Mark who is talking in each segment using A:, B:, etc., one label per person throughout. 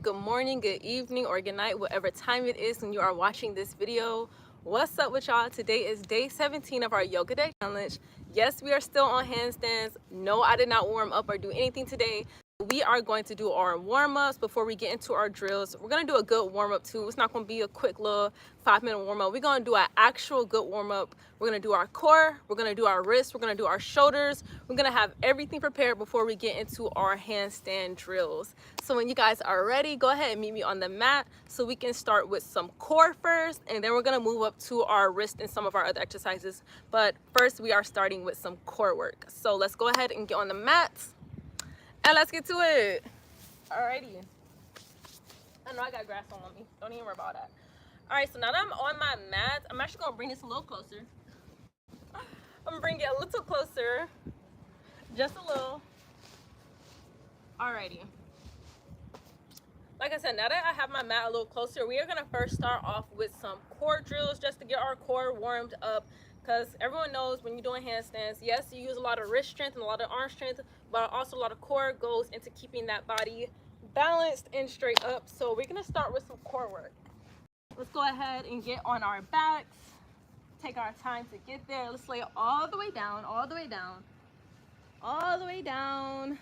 A: good morning, good evening, or good night, whatever time it is when you are watching this video. What's up with y'all? Today is day 17 of our yoga day challenge. Yes, we are still on handstands. No, I did not warm up or do anything today. We are going to do our warm-ups before we get into our drills. We're going to do a good warm-up too. It's not going to be a quick little 5-minute warm-up. We're going to do an actual good warm-up. We're going to do our core. We're going to do our wrists. We're going to do our shoulders. We're going to have everything prepared before we get into our handstand drills. So when you guys are ready, go ahead and meet me on the mat so we can start with some core first, and then we're going to move up to our wrist and some of our other exercises. But first, we are starting with some core work. So let's go ahead and get on the mats. And let's get to it. Alrighty. I know I got grass on me. Don't even worry about that. Alright, so now that I'm on my mat, I'm actually going to bring this a little closer. I'm going to bring it a little closer. Just a little. Alrighty. Like I said, now that I have my mat a little closer, we are going to first start off with some core drills just to get our core warmed up. Because everyone knows when you're doing handstands, yes, you use a lot of wrist strength and a lot of arm strength, but also a lot of core goes into keeping that body balanced and straight up. So we're going to start with some core work. Let's go ahead and get on our backs. Take our time to get there. Let's lay it all the way down, all the way down, all the way down.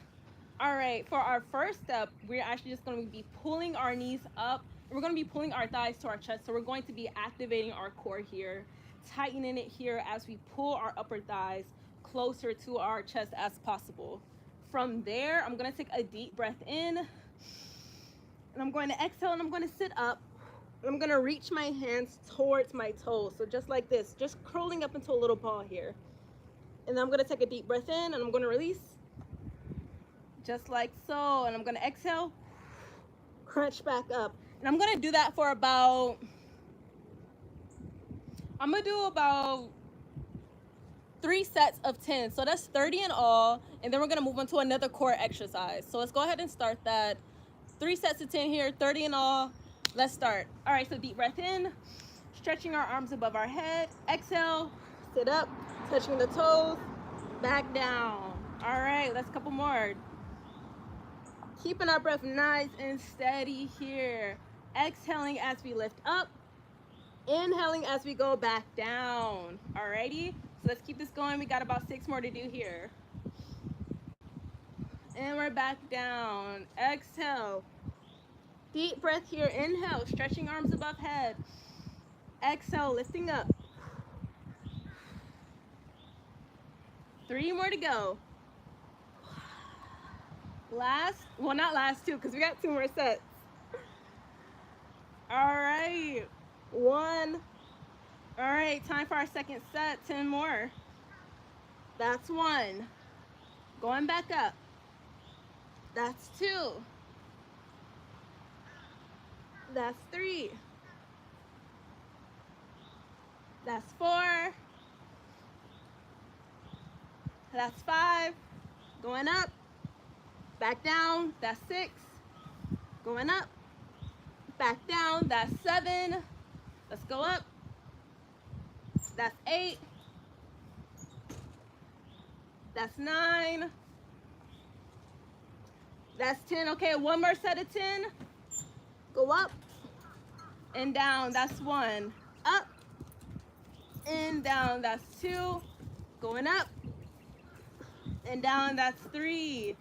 A: All right, for our first step, we're actually just going to be pulling our knees up. We're going to be pulling our thighs to our chest. So we're going to be activating our core here, tightening it here as we pull our upper thighs closer to our chest as possible. From there, I'm going to take a deep breath in, and I'm going to exhale, and I'm going to sit up. And I'm going to reach my hands towards my toes. So just like this, just curling up into a little ball here. And then I'm going to take a deep breath in, and I'm going to release. Just like so. And I'm going to exhale, crunch back up. And I'm going to do that for about, I'm going to do about 3 sets of 10. So that's 30 in all. And then we're going to move on to another core exercise. So let's go ahead and start that. 3 sets of 10 here, 30 in all. Let's start. All right, so deep breath in, stretching our arms above our head. Exhale, sit up, touching the toes, back down. All right, let's couple more. Keeping our breath nice and steady here. Exhaling as we lift up. Inhaling as we go back down. Alrighty, so let's keep this going. We got about 6 more to do here. And we're back down. Exhale. Deep breath here. Inhale, stretching arms above head. Exhale, lifting up. 3 more to go. Last, well, not last 2 because we got 2 more sets. All right, 1. All right, time for our second set. 10 more. That's 1. Going back up. That's 2. That's 3. That's 4. That's 5. Going up. Back down. That's 6. Going up. Back down. That's 7. Let's go up. That's 8. That's 9. That's 10. Okay, 1 more set of 10. Go up and down. That's 1. Up and down. That's 2. Going up and down. That's 3.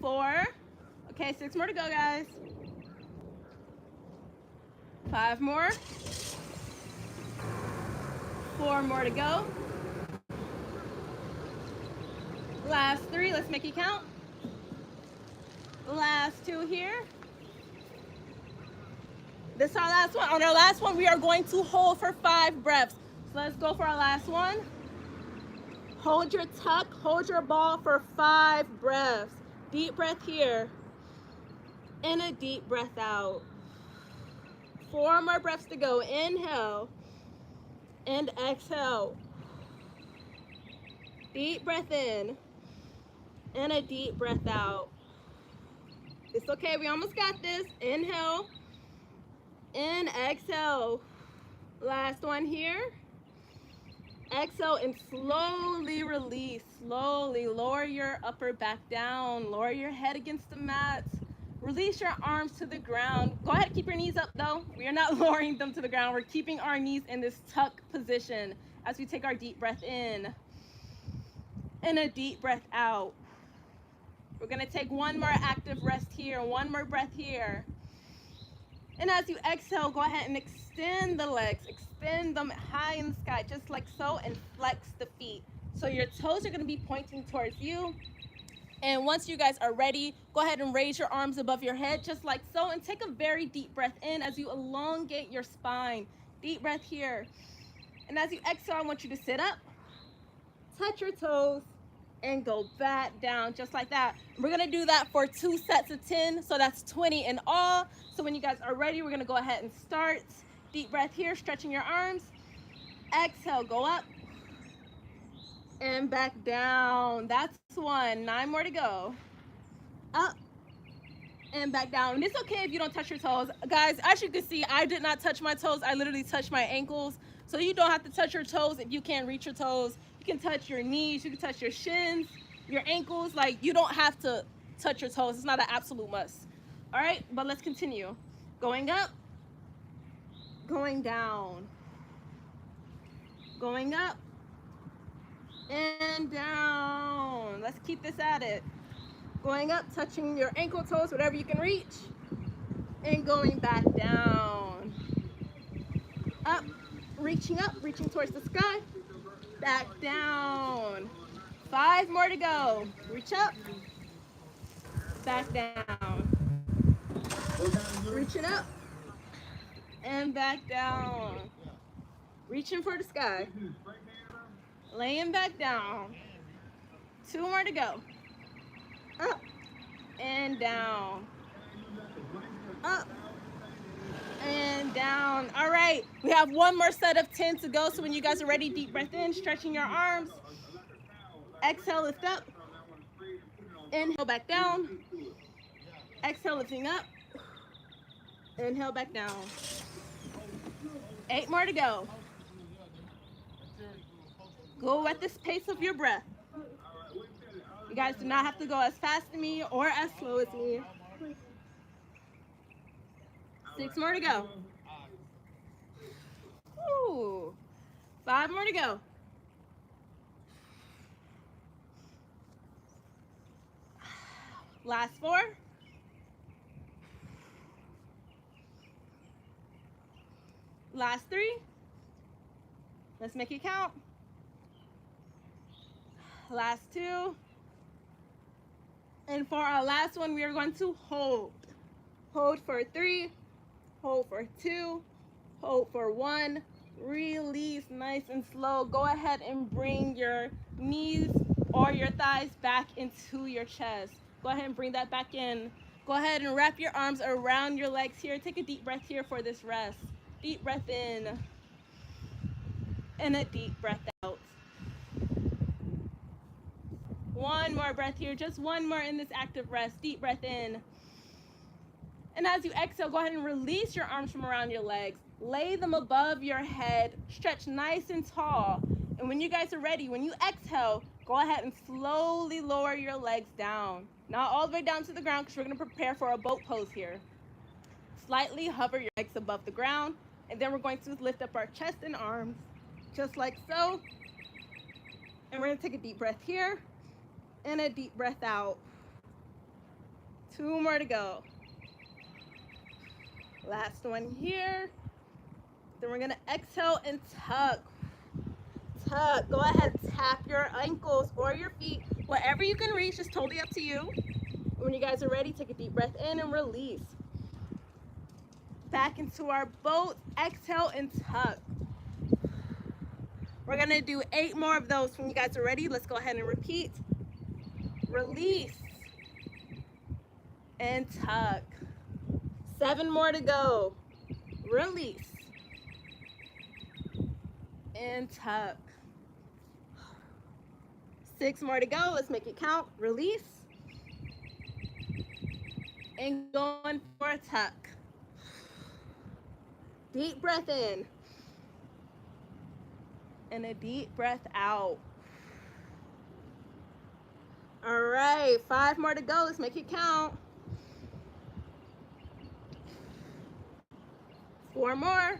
A: 4. Okay, 6 more to go, guys. 5 more. 4 more to go. Last 3. Let's make it count. Last 2 here. This is our last one. On our last one, we are going to hold for 5 breaths. So let's go for our last one. Hold your tuck, hold your ball for 5 breaths. Deep breath here. And a deep breath out. 4 more breaths to go. Inhale and exhale. Deep breath in and a deep breath out. It's okay, we almost got this. Inhale and exhale. Last one here. Exhale and slowly release. Slowly lower your upper back down. Lower your head against the mat. Release your arms to the ground. Go ahead and keep your knees up though. We are not lowering them to the ground. We're keeping our knees in this tuck position as we take our deep breath in and a deep breath out. We're gonna take one more active rest here, one more breath here. And as you exhale, go ahead and extend the legs, extend them high in the sky, just like so, and flex the feet. So your toes are gonna be pointing towards you. And once you guys are ready, go ahead and raise your arms above your head, just like so, and take a very deep breath in as you elongate your spine. Deep breath here. And as you exhale, I want you to sit up, touch your toes, and go back down, just like that. We're gonna do that for 2 sets of 10, so that's 20 in all. So when you guys are ready, we're gonna go ahead and start. Deep breath here, stretching your arms. Exhale, go up and back down. That's 1. 9 more to go. Up and back down. And it's okay if you don't touch your toes. Guys, as you can see, I did not touch my toes. I literally touched my ankles. So you don't have to touch your toes if you can't reach your toes. You can touch your knees, you can touch your shins, your ankles. Like, you don't have to touch your toes. It's not an absolute must. All right, but let's continue. Going up, going down, going up and down. Let's keep this at it. Going up, touching your ankle toes, whatever you can reach, and going back down. Up, reaching towards the sky, back down. 5 more to go. Reach up, back down. Reaching up and back down. Reaching for the sky. Laying back down. 2 more to go. Up and down. Up and down. All right, we have 1 more set of 10 to go. So when you guys are ready, deep breath in, stretching your arms. Exhale, lift up. Inhale, back down. Exhale, lifting up. Inhale, back down. 8 more to go. Go at this pace of your breath. You guys do not have to go as fast as me or as slow as me. 6 more to go. Ooh. 5 more to go. Last 4. Last 3. Let's make it count. Last 2. And for our last one, we are going to hold. Hold for 3, hold for 2, hold for 1, release nice and slow. Go ahead and bring your knees or your thighs back into your chest. Go ahead and bring that back in. Go ahead and wrap your arms around your legs here. Take a deep breath here for this rest. Deep breath in and a deep breath out. 1 more breath here, just 1 more in this active rest. Deep breath in. And as you exhale, go ahead and release your arms from around your legs. Lay them above your head. Stretch nice and tall. And when you guys are ready, when you exhale, go ahead and slowly lower your legs down. Not all the way down to the ground, because we're going to prepare for a boat pose here. Slightly hover your legs above the ground. And then we're going to lift up our chest and arms, just like so. And we're going to take a deep breath here. And a deep breath out. 2 more to go. Last one here. Then we're gonna exhale and tuck. Tuck. Go ahead, tap your ankles or your feet. Whatever you can reach is totally up to you. When you guys are ready, take a deep breath in and release. Back into our boat. Exhale and tuck. We're gonna do 8 more of those. When you guys are ready, let's go ahead and repeat. Release and tuck. 7 more to go. Release and tuck. 6 more to go. Let's make it count. Release and going for a tuck. Deep breath in and a deep breath out. All right, 5 more to go. Let's make it count. 4 more.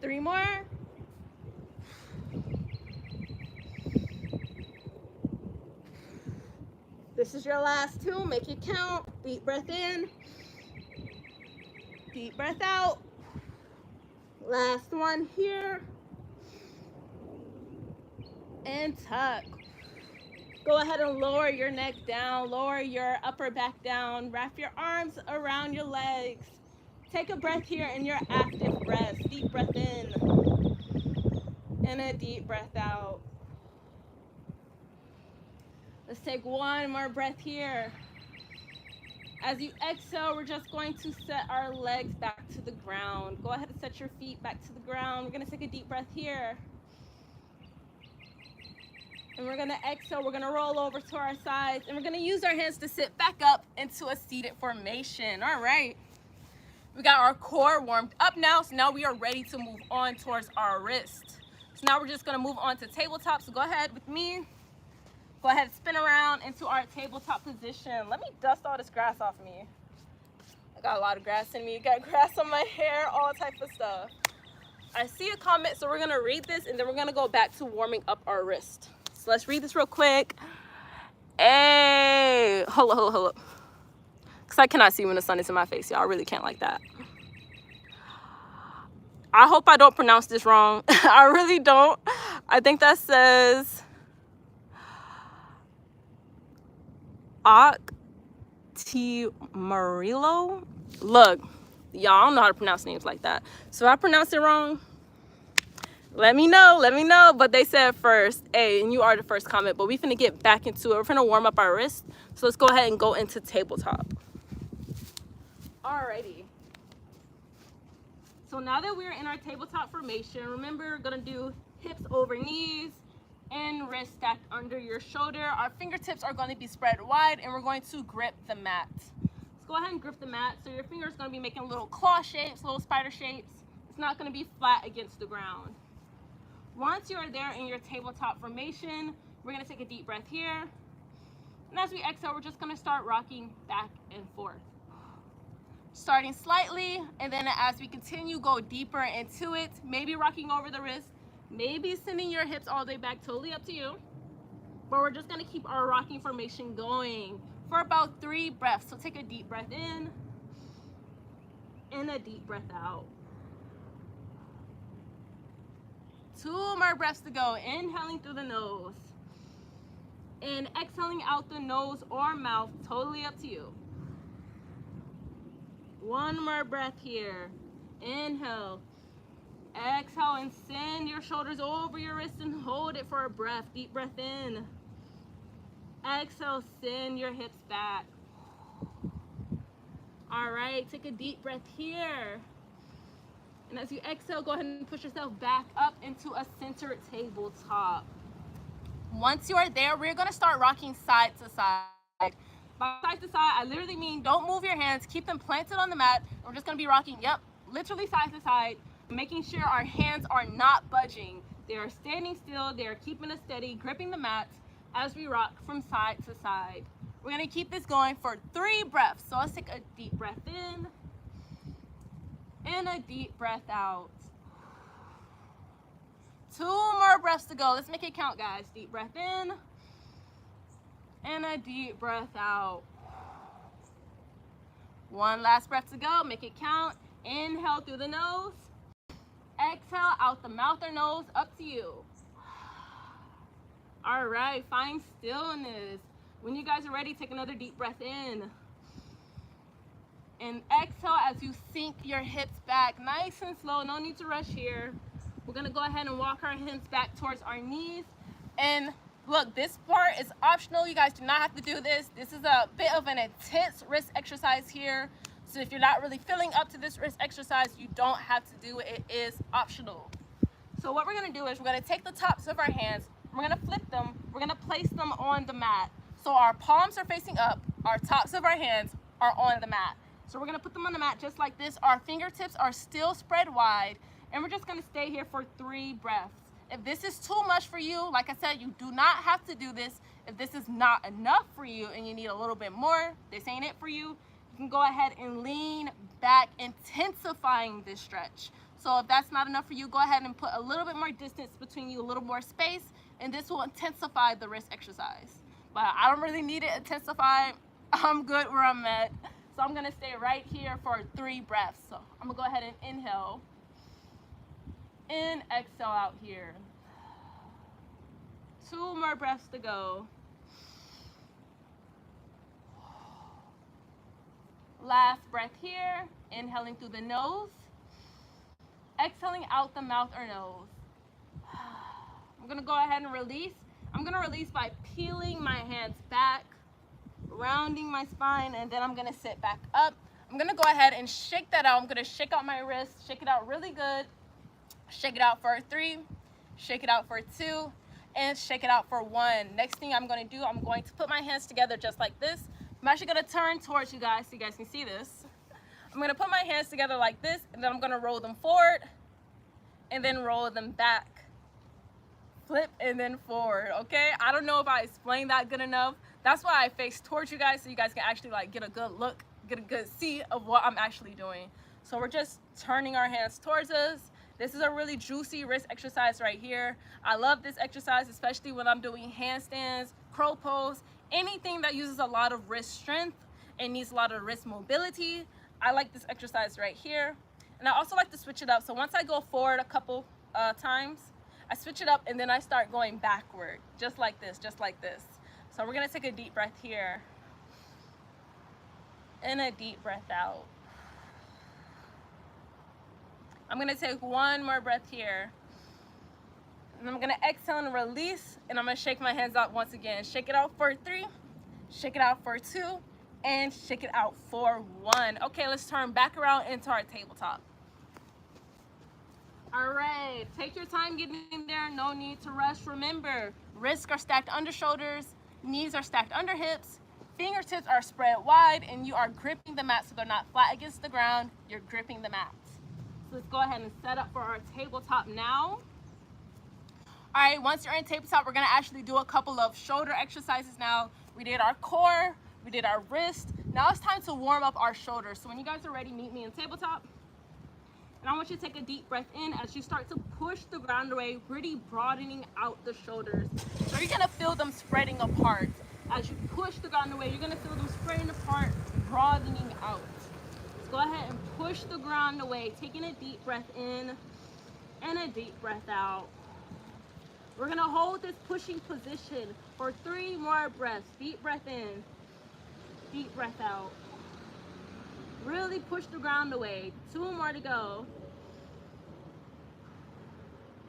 A: 3 more. This is your last 2. Make it count. Deep breath in. Deep breath out. Last one here. And tuck. Go ahead and lower your neck down. Lower your upper back down. Wrap your arms around your legs. Take a breath here in your active breath. Deep breath in. And a deep breath out. Let's take one more breath here. As you exhale, we're just going to set our legs back to the ground. Go ahead and set your feet back to the ground. We're going to take a deep breath here. And we're going to exhale. We're going to roll over to our sides. And we're going to use our hands to sit back up into a seated formation. All right. We got our core warmed up now. So now we are ready to move on towards our wrist. So now we're just going to move on to tabletop. So go ahead with me. Go ahead and spin around into our tabletop position. Let me dust all this grass off me. I got a lot of grass in me. Got grass on my hair, all types of stuff. I see a comment, so we're gonna read this and then we're gonna go back to warming up our wrist. So let's read this real quick. Hey, hold up. Because I cannot see when the sun is in my face, y'all. I really can't like that. I hope I don't pronounce this wrong. I really don't. I think that says Octimarillo. Look, y'all, I don't know how to pronounce names like that. So if I pronounce it wrong, let me know. But they said first, hey, and you are the first comment, but we finna get back into it. We're finna warm up our wrist. So let's go ahead and go into tabletop. Alrighty. So now that we're in our tabletop formation, remember we're gonna do hips over knees and wrist stacked under your shoulder. Our fingertips are going to be spread wide and we're going to grip the mat. Let's go ahead and grip the mat. So your fingers are going to be making little claw shapes, little spider shapes. It's not going to be flat against the ground. Once you're there in your tabletop formation, we're going to take a deep breath here. And as we exhale, we're just going to start rocking back and forth. Starting slightly, and then as we continue, go deeper into it, maybe rocking over the wrist, maybe sending your hips all the way back, totally up to you. But we're just gonna keep our rocking formation going for about 3 breaths. So take a deep breath in and a deep breath out. 2 more breaths to go. Inhaling through the nose and exhaling out the nose or mouth, totally up to you. 1 more breath here. Inhale. Exhale and send your shoulders over your wrist and hold it for a breath. Deep breath in. Exhale, send your hips back. All right, take a deep breath here. And as you exhale, go ahead and push yourself back up into a centered tabletop. Once you are there, we're gonna start rocking side to side. By side to side, I literally mean don't move your hands, keep them planted on the mat. We're just gonna be rocking, literally side to side, making sure our hands are not budging. They are standing still, they are keeping us steady, gripping the mat as we rock from side to side. We're gonna keep this going for 3 breaths. So let's take a deep breath in and a deep breath out. 2 more breaths to go. Let's make it count, guys. Deep breath in and a deep breath out. 1 last breath to go. Make it count. Inhale through the nose. Exhale out the mouth or nose, up to you. All right, find stillness. When you guys are ready, take another deep breath in. And exhale as you sink your hips back, nice and slow, no need to rush here. We're gonna go ahead and walk our hands back towards our knees. And look, this part is optional. You guys do not have to do this. This is a bit of an intense wrist exercise here. So if you're not really feeling up to this wrist exercise, you don't have to do it. It is optional. So what we're gonna do is we're gonna take the tops of our hands, we're gonna flip them, we're gonna place them on the mat. So our palms are facing up, our tops of our hands are on the mat. So we're gonna put them on the mat just like this. Our fingertips are still spread wide, and we're just gonna stay here for 3 breaths. If this is too much for you, like I said, you do not have to do this. If this is not enough for you and you need a little bit more, this ain't it for you. can go ahead and lean back, intensifying this stretch. So if that's not enough for you, go ahead and put a little bit more distance between you, a little more space, and this will intensify the wrist exercise. But I don't really need it intensified. I'm good where I'm at. So I'm gonna stay right here for 3 breaths. So I'm gonna go ahead and inhale. And exhale out here. 2 more breaths to go. Last breath here, inhaling through the nose, exhaling out the mouth or nose. I'm gonna go ahead and release. I'm gonna release by peeling my hands back, rounding my spine, and then I'm gonna sit back up. I'm gonna go ahead and shake that out. I'm gonna shake out my wrist, shake it out really good. Shake it out for 3, shake it out for 2, and shake it out for 1. Next thing I'm going to do, I'm going to put my hands together just like this. I'm actually going to turn towards you guys so you guys can see this. I'm going to put my hands together like this, and then I'm going to roll them forward, and then roll them back. Flip, and then forward, okay? I don't know if I explained that good enough. That's why I face towards you guys so you guys can actually like get a good look, get a good see of what I'm actually doing. So we're just turning our hands towards us. This is a really juicy wrist exercise right here. I love this exercise, especially when I'm doing handstands, crow pose, anything that uses a lot of wrist strength and needs a lot of wrist mobility. I like this exercise right here. And I also like to switch it up. So once I go forward a couple times, I switch it up and then I start going backward, just like this, just like this. So we're gonna take a deep breath here and a deep breath out. I'm gonna take 1 more breath here. And I'm gonna exhale and release, and I'm gonna shake my hands out once again. Shake it out for 3, shake it out for 2, and shake it out for 1. Okay, let's turn back around into our tabletop. All right, take your time getting there, no need to rush. Remember, wrists are stacked under shoulders, knees are stacked under hips, fingertips are spread wide, and you are gripping the mat so they're not flat against the ground, you're gripping the mat. So let's go ahead and set up for our tabletop now. All right, once you're in tabletop, we're gonna actually do a couple of shoulder exercises now. We did our core, we did our wrist. Now it's time to warm up our shoulders. So when you guys are ready, meet me in tabletop. And I want you to take a deep breath in as you start to push the ground away, really broadening out the shoulders. So you're gonna feel them spreading apart. As you push the ground away, you're gonna feel them spreading apart, broadening out. Go ahead and push the ground away, taking a deep breath in and a deep breath out. We're gonna hold this pushing position for 3 more breaths. Deep breath in, deep breath out. Really push the ground away. 2 more to go.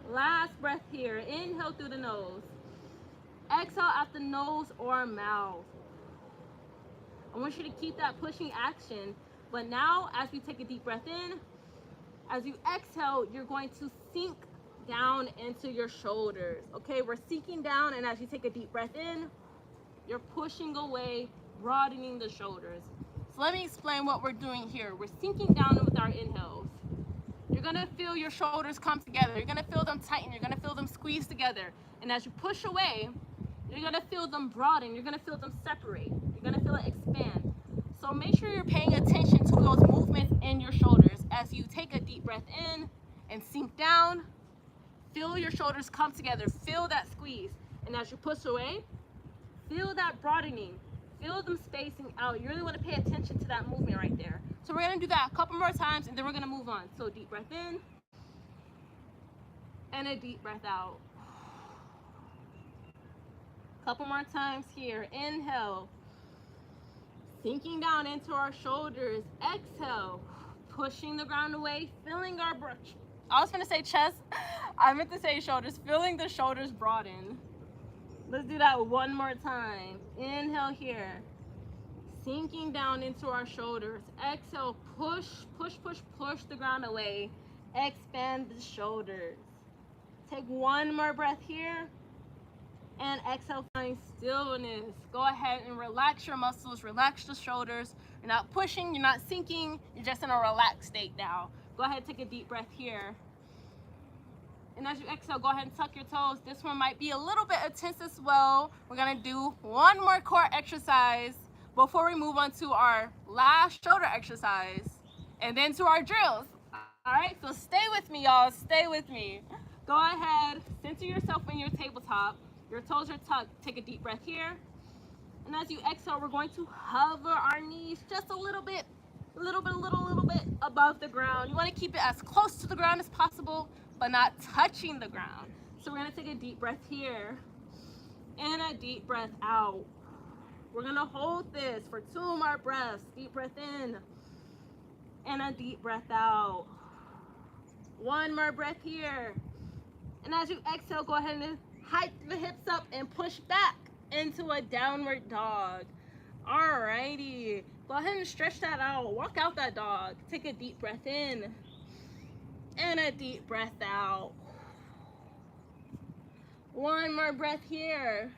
A: Last breath here. Inhale through the nose. Exhale out the nose or mouth. I want you to keep that pushing action. But now, as we take a deep breath in, as you exhale, you're going to sink down into your shoulders. Okay, we're sinking down, and as you take a deep breath in, you're pushing away, broadening the shoulders. So let me explain what we're doing here. We're sinking down with our inhales. You're gonna feel your shoulders come together. You're gonna feel them tighten. You're gonna feel them squeeze together. And as you push away, you're gonna feel them broaden. You're gonna feel them separate. You're gonna feel it expand. So make sure you're paying attention to those movements in your shoulders. As you take a deep breath in and sink down, feel your shoulders come together. Feel that squeeze. And as you push away, feel that broadening. Feel them spacing out. You really want to pay attention to that movement right there. So we're going to do that a couple more times, and then we're going to move on. So deep breath in and a deep breath out. Couple more times here. Inhale. Sinking down into our shoulders. Exhale. Pushing the ground away. Feeling our brush. I was going to say chest. I meant to say shoulders. Feeling the shoulders broaden. Let's do that 1 more time. Inhale here. Sinking down into our shoulders. Exhale. Push, push, push, push the ground away. Expand the shoulders. Take 1 more breath here. And exhale, find stillness. Go ahead and relax your muscles, relax the shoulders. You're not pushing, you're not sinking, you're just in a relaxed state now. Go ahead, take a deep breath here. And as you exhale, go ahead and tuck your toes. This one might be a little bit intense as well. We're gonna do 1 more core exercise before we move on to our last shoulder exercise and then to our drills. All right, so stay with me, y'all. Stay with me. Go ahead, center yourself in your tabletop. Your toes are tucked. Take a deep breath here. And as you exhale, we're going to hover our knees just a little bit above the ground. You want to keep it as close to the ground as possible, but not touching the ground. So we're going to take a deep breath here and a deep breath out. We're going to hold this for 2 more breaths. Deep breath in and a deep breath out. 1 more breath here. And as you exhale, go ahead and hike the hips up and push back into a downward dog. Alrighty. Go ahead and stretch that out. Walk out that dog. Take a deep breath in and a deep breath out. 1 more breath here.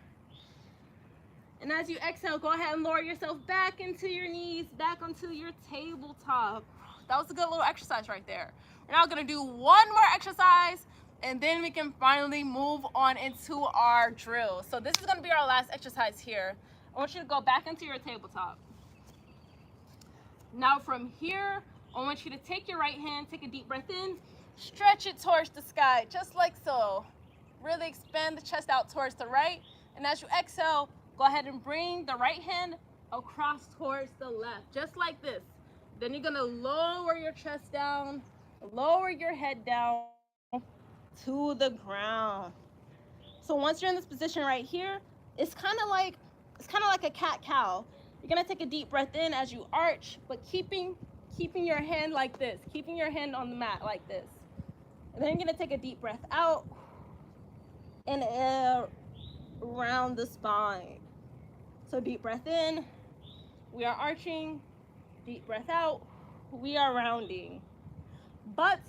A: And as you exhale, go ahead and lower yourself back into your knees, back onto your tabletop. That was a good little exercise right there. We're now gonna do 1 more exercise, and then we can finally move on into our drill. So this is gonna be our last exercise here. I want you to go back into your tabletop. Now from here, I want you to take your right hand, take a deep breath in, stretch it towards the sky, just like so. Really expand the chest out towards the right. And as you exhale, go ahead and bring the right hand across towards the left, just like this. Then you're gonna lower your chest down, lower your head down to the ground. So once you're in this position right here, it's kind of like a cat-cow. You're gonna take a deep breath in as you arch, but keeping your hand like this, keeping your hand on the mat like this. And then you're gonna take a deep breath out and around the spine. So deep breath in, we are arching. Deep breath out, we are rounding. But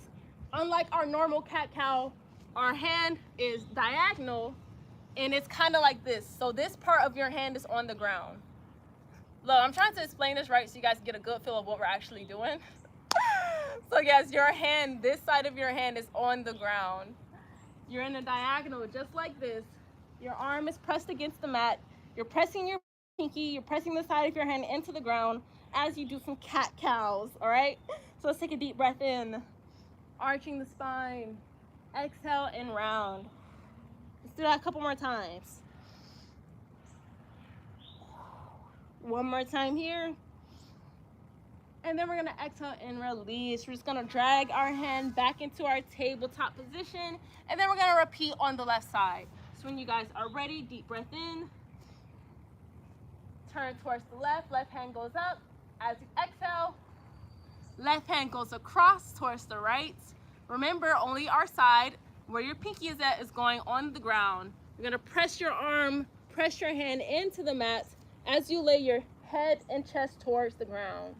A: unlike our normal cat-cow, our hand is diagonal and it's kind of like this. So this part of your hand is on the ground. Look, I'm trying to explain this right so you guys get a good feel of what we're actually doing. So yes, your hand, this side of your hand is on the ground. You're in a diagonal just like this. Your arm is pressed against the mat. You're pressing your pinky, you're pressing the side of your hand into the ground as you do some cat-cows, all right? So let's take a deep breath in, arching the spine, exhale and round. Let's do that a couple more times. 1 more time here. And then we're gonna exhale and release. We're just gonna drag our hand back into our tabletop position, and then we're gonna repeat on the left side. So when you guys are ready, deep breath in, turn towards the left hand goes up. As you exhale, left hand goes across towards the right. Remember, only our side, where your pinky is at, is going on the ground. You're gonna press your arm, press your hand into the mat as you lay your head and chest towards the ground.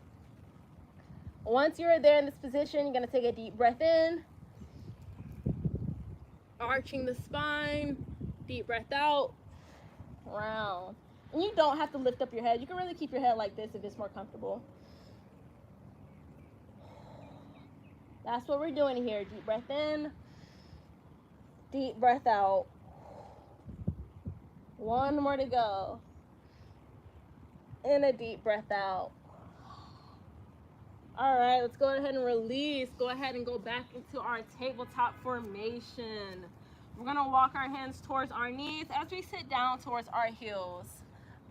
A: Once you're there in this position, you're gonna take a deep breath in, arching the spine, deep breath out, round. And you don't have to lift up your head. You can really keep your head like this if it's more comfortable. That's what we're doing here. Deep breath in, deep breath out. 1 more to go. And a deep breath out. All right, let's go ahead and release. Go ahead and go back into our tabletop formation. We're gonna walk our hands towards our knees as we sit down towards our heels.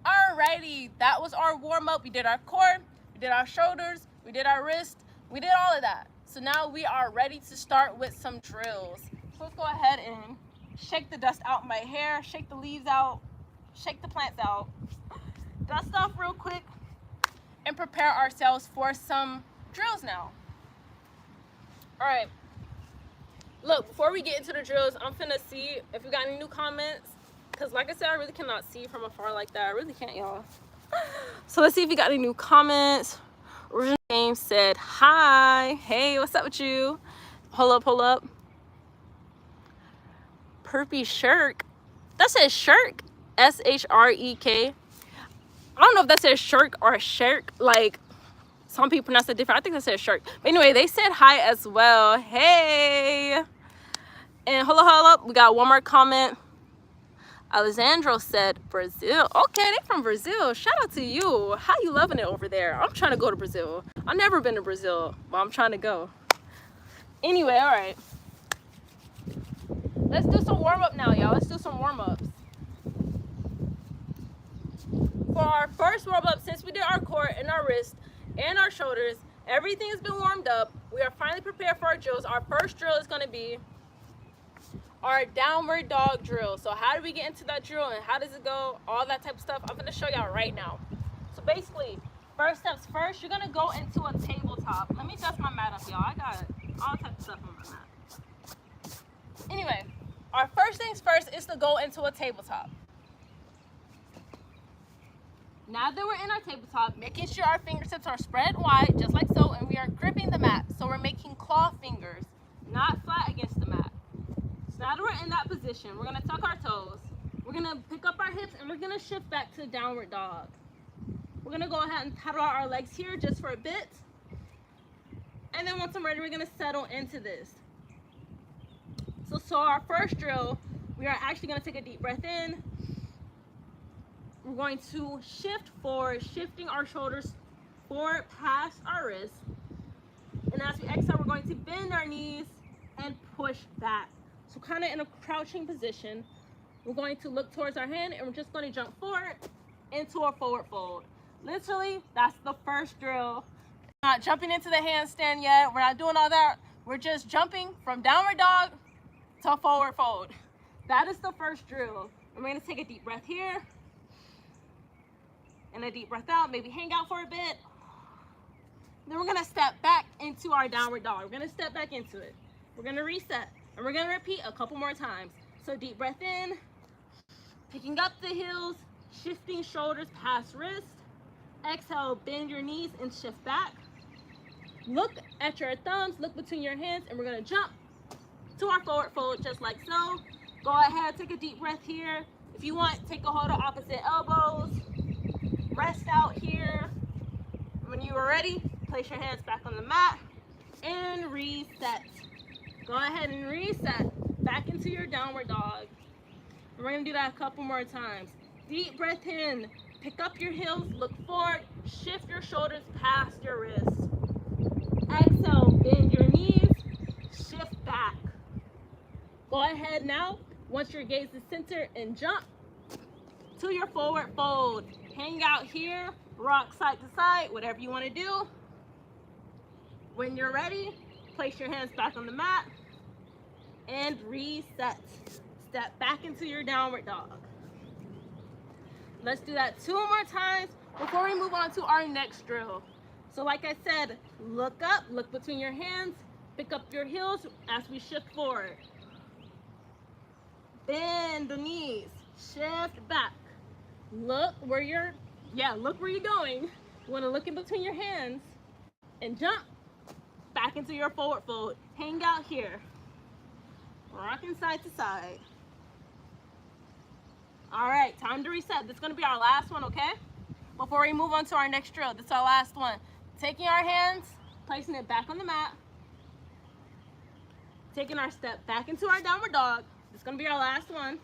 A: Alrighty, that was our warm-up. We did our core, we did our shoulders, we did our wrist, we did all of that. So now we are ready to start with some drills. So let's go ahead and shake the dust out my hair, shake the leaves out, shake the plants out, dust off real quick, and prepare ourselves for some drills now. All right, look, before we get into the drills, I'm finna see if we got any new comments, because like I said, I really cannot see from afar like that. I really can't, y'all. So let's see if we got any new comments. Original James said, hi, hey, what's up with you? Hold up. Perpy Shirk, that says Shirk, S-H-R-E-K. I don't know if that says shirk or shirk, like some people pronounce it different. I think that says shirk. But anyway, they said hi as well. Hey. And hold up. We got one more comment. Alessandro said Brazil. Okay, they from Brazil. Shout out to you. How you loving it over there? I'm trying to go to Brazil. I've never been to Brazil, but I'm trying to go. Anyway, all right. Let's do some warm-up now, y'all. Let's do some warm-ups. For our first warm-up, since we did our core and our wrist and our shoulders, everything has been warmed up. We are finally prepared for our drills. Our first drill is going to be our downward dog drill. So how do we get into that drill and how does it go? All that type of stuff. I'm going to show y'all right now. So basically, first steps first, you're going to go into a tabletop. Let me dust my mat up, y'all. I got all types of stuff on my mat. Anyway, our first things first is to go into a tabletop. Now that we're in our tabletop, making sure our fingertips are spread wide, just like so, and we are gripping the mat. So we're making claw fingers, not flat against the mat. So now that we're in that position, we're gonna tuck our toes. We're gonna pick up our hips and we're gonna shift back to downward dog. We're gonna go ahead and paddle out our legs here just for a bit. And then once I'm ready, we're gonna settle into this. So our first drill, we are actually gonna take a deep breath in. We're going to shift forward, shifting our shoulders forward past our wrists. And as we exhale, we're going to bend our knees and push back. So kind of in a crouching position, we're going to look towards our hand and we're just going to jump forward into a forward fold. Literally, that's the first drill. We're not jumping into the handstand yet. We're not doing all that. We're just jumping from downward dog to forward fold. That is the first drill. And we're going to take a deep breath here. And a deep breath out, maybe hang out for a bit. Then we're gonna step back into our downward dog. We're gonna step back into it. We're gonna reset, and we're gonna repeat a couple more times. So deep breath in, picking up the heels, shifting shoulders past wrist. Exhale, bend your knees and shift back. Look at your thumbs, look between your hands, and we're gonna jump to our forward fold just like so. Go ahead, take a deep breath here. If you want, take a hold of opposite elbows. Rest out here. When you are ready, place your hands back on the mat and reset. Go ahead and reset back into your downward dog. And we're gonna do that a couple more times. Deep breath in, pick up your heels, look forward, shift your shoulders past your wrists. Exhale, bend your knees, shift back. Go ahead now, once your gaze is centered, and jump to your forward fold. Hang out here, rock side to side, whatever you want to do. When you're ready, place your hands back on the mat and reset. Step back into your downward dog. Let's do that 2 more times before we move on to our next drill. So like I said, look up, look between your hands, pick up your heels as we shift forward. Bend the knees, shift back. Look where you're going. You want to look in between your hands and jump back into your forward fold. Hang out here. Rocking side to side. All right, time to reset. This is going to be our last one, okay? Before we move on to our next drill, this is our last one. Taking our hands, placing it back on the mat. Taking our step back into our downward dog. This is going to be our last one.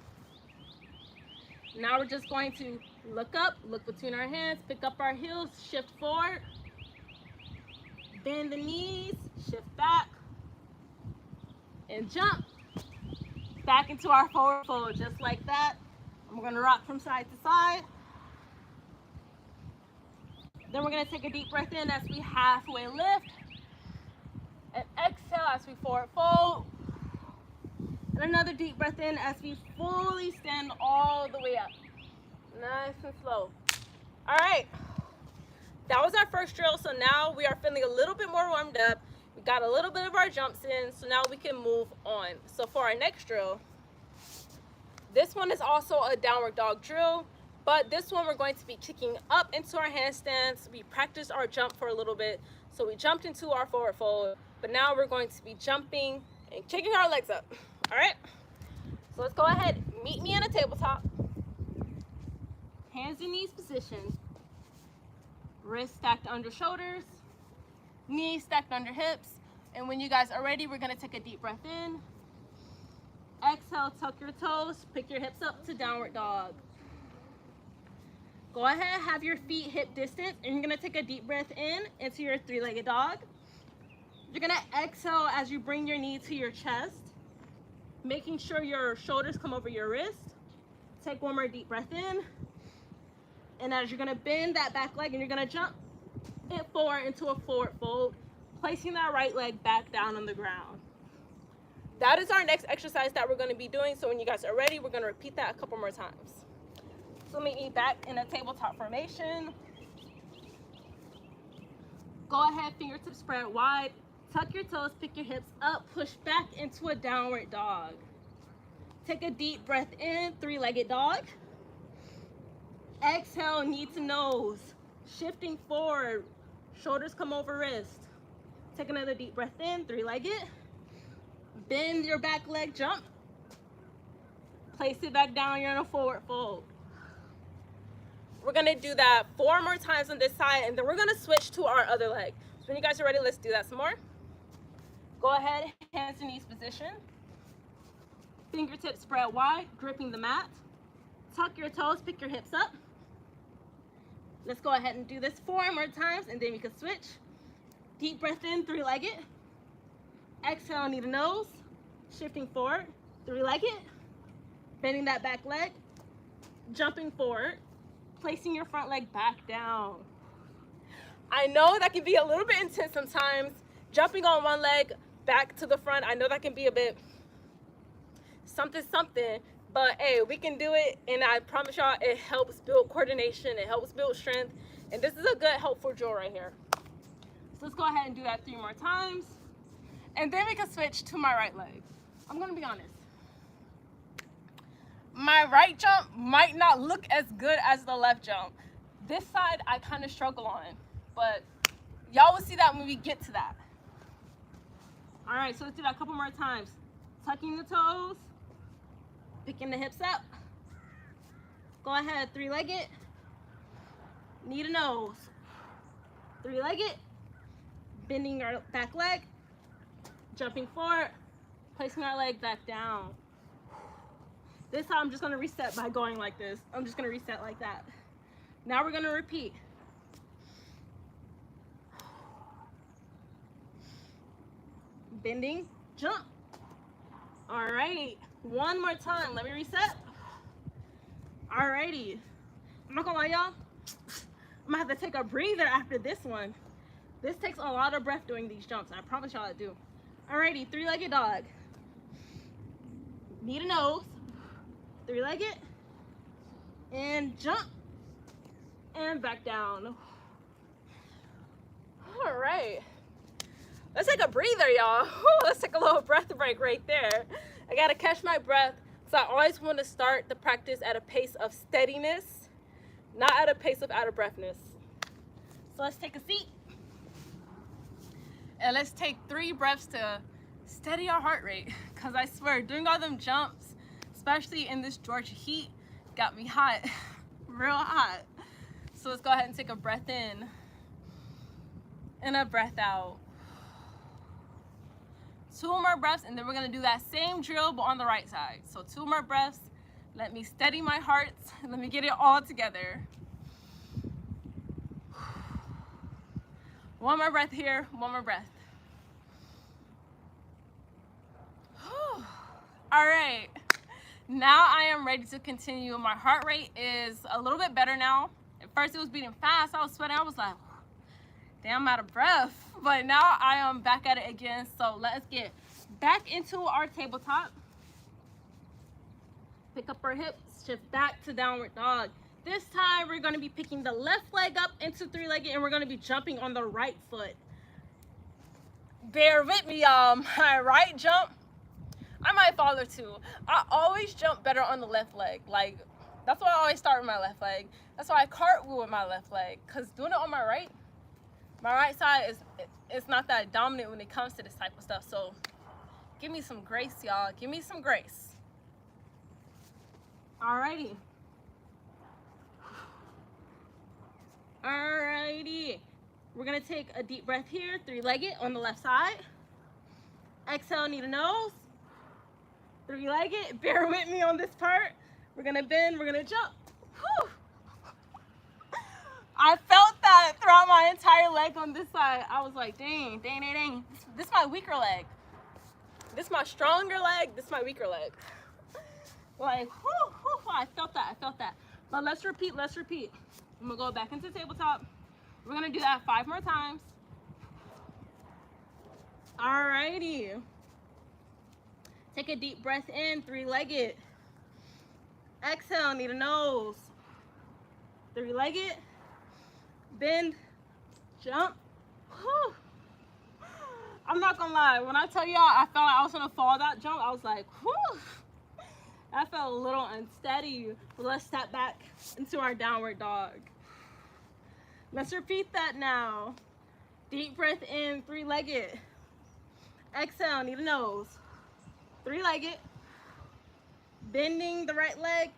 A: Now we're just going to look up, look between our hands, pick up our heels, shift forward, bend the knees, shift back, and jump back into our forward fold, just like that. And we're gonna rock from side to side. Then we're gonna take a deep breath in as we halfway lift, and exhale as we forward fold. And another deep breath in as we fully stand all the way up. Nice and slow. All right, that was our first drill. So now we are feeling a little bit more warmed up. We got a little bit of our jumps in, so now we can move on. So for our next drill, this one is also a downward dog drill, but this one we're going to be kicking up into our handstands. We practiced our jump for a little bit, so we jumped into our forward fold, but now we're going to be jumping and kicking our legs up. All right, so let's go ahead. Meet me on a tabletop. Hands and knees position. Wrists stacked under shoulders. Knees stacked under hips. And when you guys are ready, we're going to take a deep breath in. Exhale, tuck your toes, pick your hips up to downward dog. Go ahead, have your feet hip distance, and you're gonna take a deep breath in into your three-legged dog. You're gonna exhale as you bring your knee to your chest, making sure your shoulders come over your wrist. Take one more deep breath in. And as you're gonna bend that back leg and you're gonna jump it forward into a forward fold, placing that right leg back down on the ground. That is our next exercise that we're gonna be doing. So when you guys are ready, we're gonna repeat that a couple more times. So meet me back in a tabletop formation. Go ahead, fingertips spread wide. Tuck your toes, pick your hips up, push back into a downward dog. Take a deep breath in, three-legged dog. Exhale, knee to nose, shifting forward, shoulders come over wrist. Take another deep breath in, three-legged. Bend your back leg, jump. Place it back down, you're in a forward fold. We're gonna do that 4 more times on this side, and then we're gonna switch to our other leg. So when you guys are ready, let's do that some more. Go ahead, hands to knees position. Fingertips spread wide, gripping the mat. Tuck your toes, pick your hips up. Let's go ahead and do this 4 more times, and then we can switch. Deep breath in, three-legged. Exhale, knee to nose, shifting forward, three-legged. Bending that back leg, jumping forward, placing your front leg back down. I know that can be a little bit intense sometimes, jumping on one leg back to the front. I know that can be a bit something, but hey, we can do it, and I promise y'all it helps build coordination, it helps build strength, and this is a good helpful drill right here. So let's go ahead and do that 3 more times, and then we can switch to my right leg. I'm gonna be honest, my right jump might not look as good as the left jump. This side I kind of struggle on, but y'all will see that when we get to that. All right, so let's do that a couple more times. Tucking the toes, picking the hips up. Go ahead, three-legged, knee to nose. Three-legged, bending our back leg, jumping forward, placing our leg back down. This time I'm just gonna reset by going like this. I'm just gonna reset like that. Now we're gonna repeat. Bending, jump. Alrighty, 1 more time. Let me reset. Alrighty. I'm not gonna lie, y'all. I'm gonna have to take a breather after this one. This takes a lot of breath doing these jumps. I promise y'all it do. Alrighty, three-legged dog. Knee to nose. Three-legged. And jump. And back down. All right. Let's take a breather, y'all. Let's take a little breath break right there. I gotta catch my breath. So I always want to start the practice at a pace of steadiness, not at a pace of out of breathness. So let's take a seat. And let's take 3 breaths to steady our heart rate. Cause I swear, doing all them jumps, especially in this Georgia heat, got me hot, real hot. So let's go ahead and take a breath in and a breath out. 2 more breaths, and then we're gonna do that same drill, but on the right side. So 2 more breaths. Let me steady my heart. Let me get it all together. 1 more breath here, 1 more breath. All right, now I am ready to continue. My heart rate is a little bit better now. At first it was beating fast, I was sweating, I was like, damn, I'm out of breath. But now I am back at it again. So let's get back into our tabletop. Pick up our hips, shift back to downward dog. This time we're gonna be picking the left leg up into three-legged, and we're gonna be jumping on the right foot. Bear with me, y'all. My right jump, I might follow too. I always jump better on the left leg. Like, that's why I always start with my left leg. That's why I cartwheel with my left leg. Cause doing it on my right side it's not that dominant when it comes to this type of stuff. So give me some grace, y'all. Give me some grace. Alrighty. Alrighty. We're gonna take a deep breath here, three-legged on the left side. Exhale, knee to nose. Three-legged. Bear with me on this part. We're gonna bend, we're gonna jump. Whew. I felt that throughout my entire leg on this side. I was like, dang. This is my weaker leg. This is my stronger leg, this is my weaker leg. Like, whew, I felt that. But let's repeat. I'm gonna go back into tabletop. We're gonna do that 5 more times. Alrighty. Take a deep breath in, three-legged. Exhale, knee to nose. Three-legged. Bend, jump. Whew. I'm not gonna lie, when I tell y'all I felt like I was gonna fall that jump, I was like, whew. That felt a little unsteady. But let's step back into our downward dog. Let's repeat that now. Deep breath in, three-legged. Exhale, knee to nose. Three-legged. Bending the right leg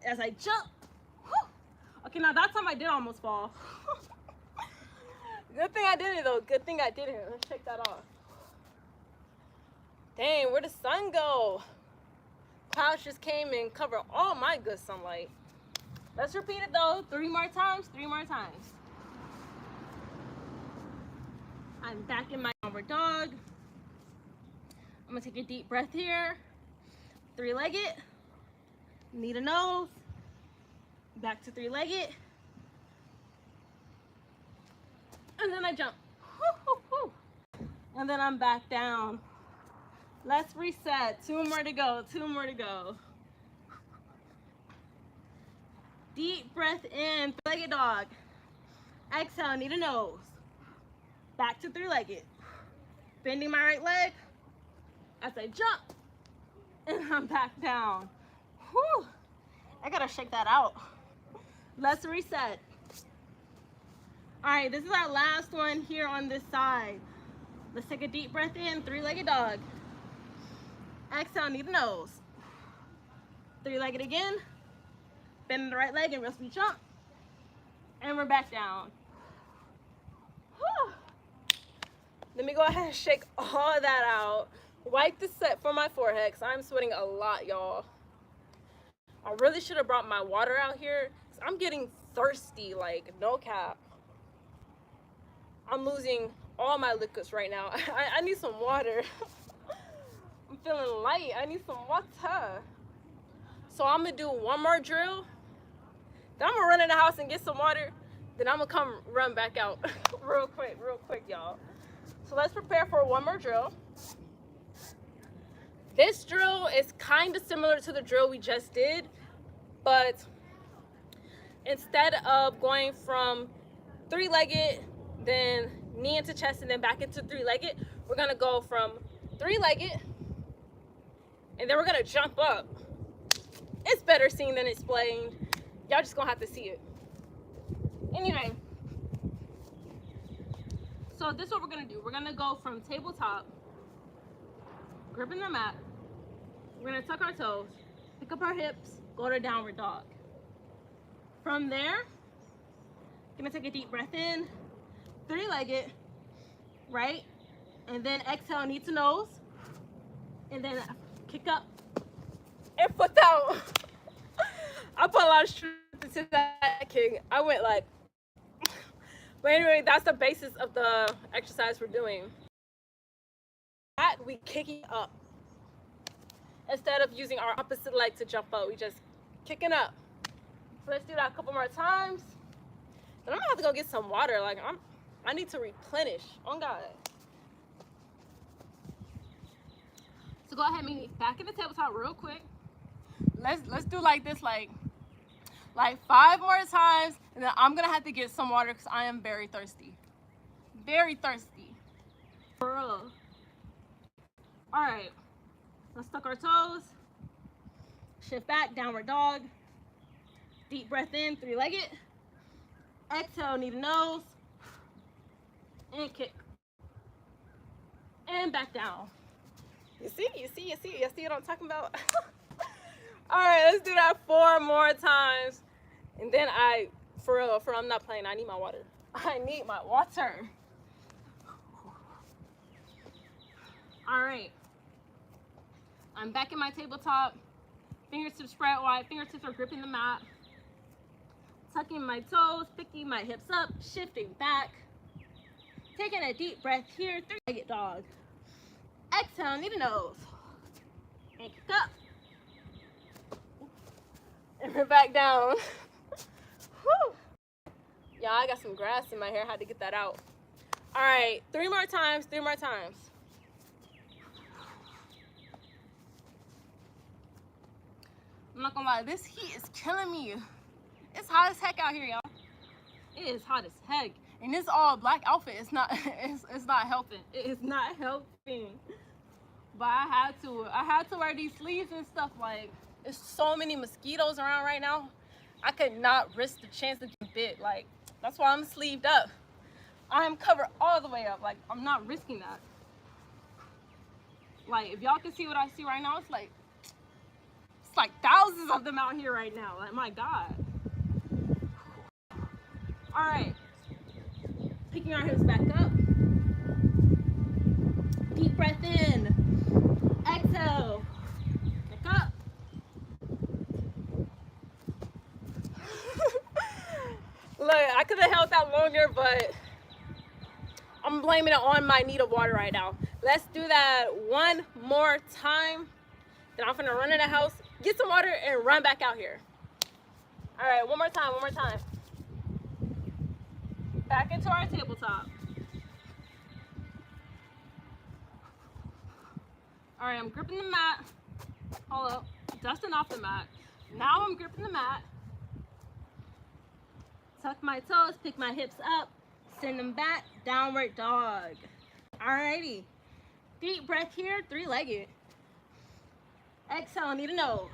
A: as I jump. Whew. Okay, now that time I did almost fall. Good thing I did it though. Good thing I did it. Let's shake that off. Dang, where'd the sun go? Clouds just came and covered all my good sunlight. Let's repeat it though. 3 more times. I'm back in my downward dog. I'm gonna take a deep breath here. Three-legged. Knee to nose. Back to three-legged. And then I jump. And then I'm back down. Let's reset. 2 more to go. Deep breath in, three-legged dog. Exhale, knee to nose. Back to three-legged. Bending my right leg as I jump. And I'm back down. Whew. I gotta shake that out. Let's reset. All right, this is our last one here on this side. Let's take a deep breath in, three-legged dog. Exhale, knee to nose. Three-legged again. Bend the right leg and rest we jump. And we're back down. Whew. Let me go ahead and shake all that out. Wipe the sweat from my forehead because I'm sweating a lot, y'all. I really should have brought my water out here because I'm getting thirsty, like no cap. I'm losing all my liquids right now. I need some water. I'm feeling light. I need some water. So I'm gonna do one more drill. Then I'm gonna run in the house and get some water. Then I'm gonna come run back out real quick, y'all. So let's prepare for one more drill. This drill is kind of similar to the drill we just did, but instead of going from three-legged, then knee into chest, and then back into three-legged, we're gonna go from three-legged, and then we're gonna jump up. It's better seen than explained. Y'all just gonna have to see it. Anyway, so this is what we're gonna do. We're gonna go from tabletop, gripping the mat. We're gonna tuck our toes, pick up our hips, go to downward dog. From there, gonna take a deep breath in, three-legged, right? And then exhale, knee to nose. And then kick up and foot down. I put a lot of strength into that kick. I went like, but anyway, that's the basis of the exercise we're doing. We kick it up. Instead of using our opposite leg to jump up, we just kicking up. So let's do that a couple more times. Then I'm gonna have to go get some water. Like I need to replenish. On God. So go ahead, meet me back in the tabletop real quick. Let's do like this, like 5 more times, and then I'm gonna have to get some water because I am very thirsty. Very thirsty. For real. All right. Let's tuck our toes. Shift back, downward dog. Deep breath in, three-legged. Exhale, knee to nose. And kick. And back down. You see what I'm talking about? All right, let's do that 4 more times. And then for real, I'm not playing. I need my water. I need my water. All right. I'm back in my tabletop. Fingertips spread wide. Fingertips are gripping the mat. Tucking my toes, picking my hips up, shifting back. Taking a deep breath here. Three-legged dog. Exhale, knee to nose. And kick up. And we're back down. Whew. Y'all, I got some grass in my hair. I had to get that out. All right, 3 more times, 3 more times. I'm not gonna lie, this heat is killing me. It's hot as heck out here, y'all. It is hot as heck. And this all black outfit is not, it's not helping. It is not helping. But I had to wear these sleeves and stuff. Like, there's so many mosquitoes around right now. I could not risk the chance to get bit. Like, that's why I'm sleeved up. I'm covered all the way up. Like, I'm not risking that. Like, if y'all can see what I see right now, it's like thousands of them out here right now. Like, my God. All right. Picking our hips back up. Deep breath in. Exhale. Pick up. Look, I could have held that longer, but I'm blaming it on my need of water right now. Let's do that one more time. Then I'm gonna run in the house, get some water, and run back out here. All right, one more time, one more time. Back into our tabletop. All right, I'm gripping the mat. Hold up, dusting off the mat. Now I'm gripping the mat. Tuck my toes, pick my hips up, send them back, downward dog. Alrighty, deep breath here, 3-legged. Exhale, knee to nose.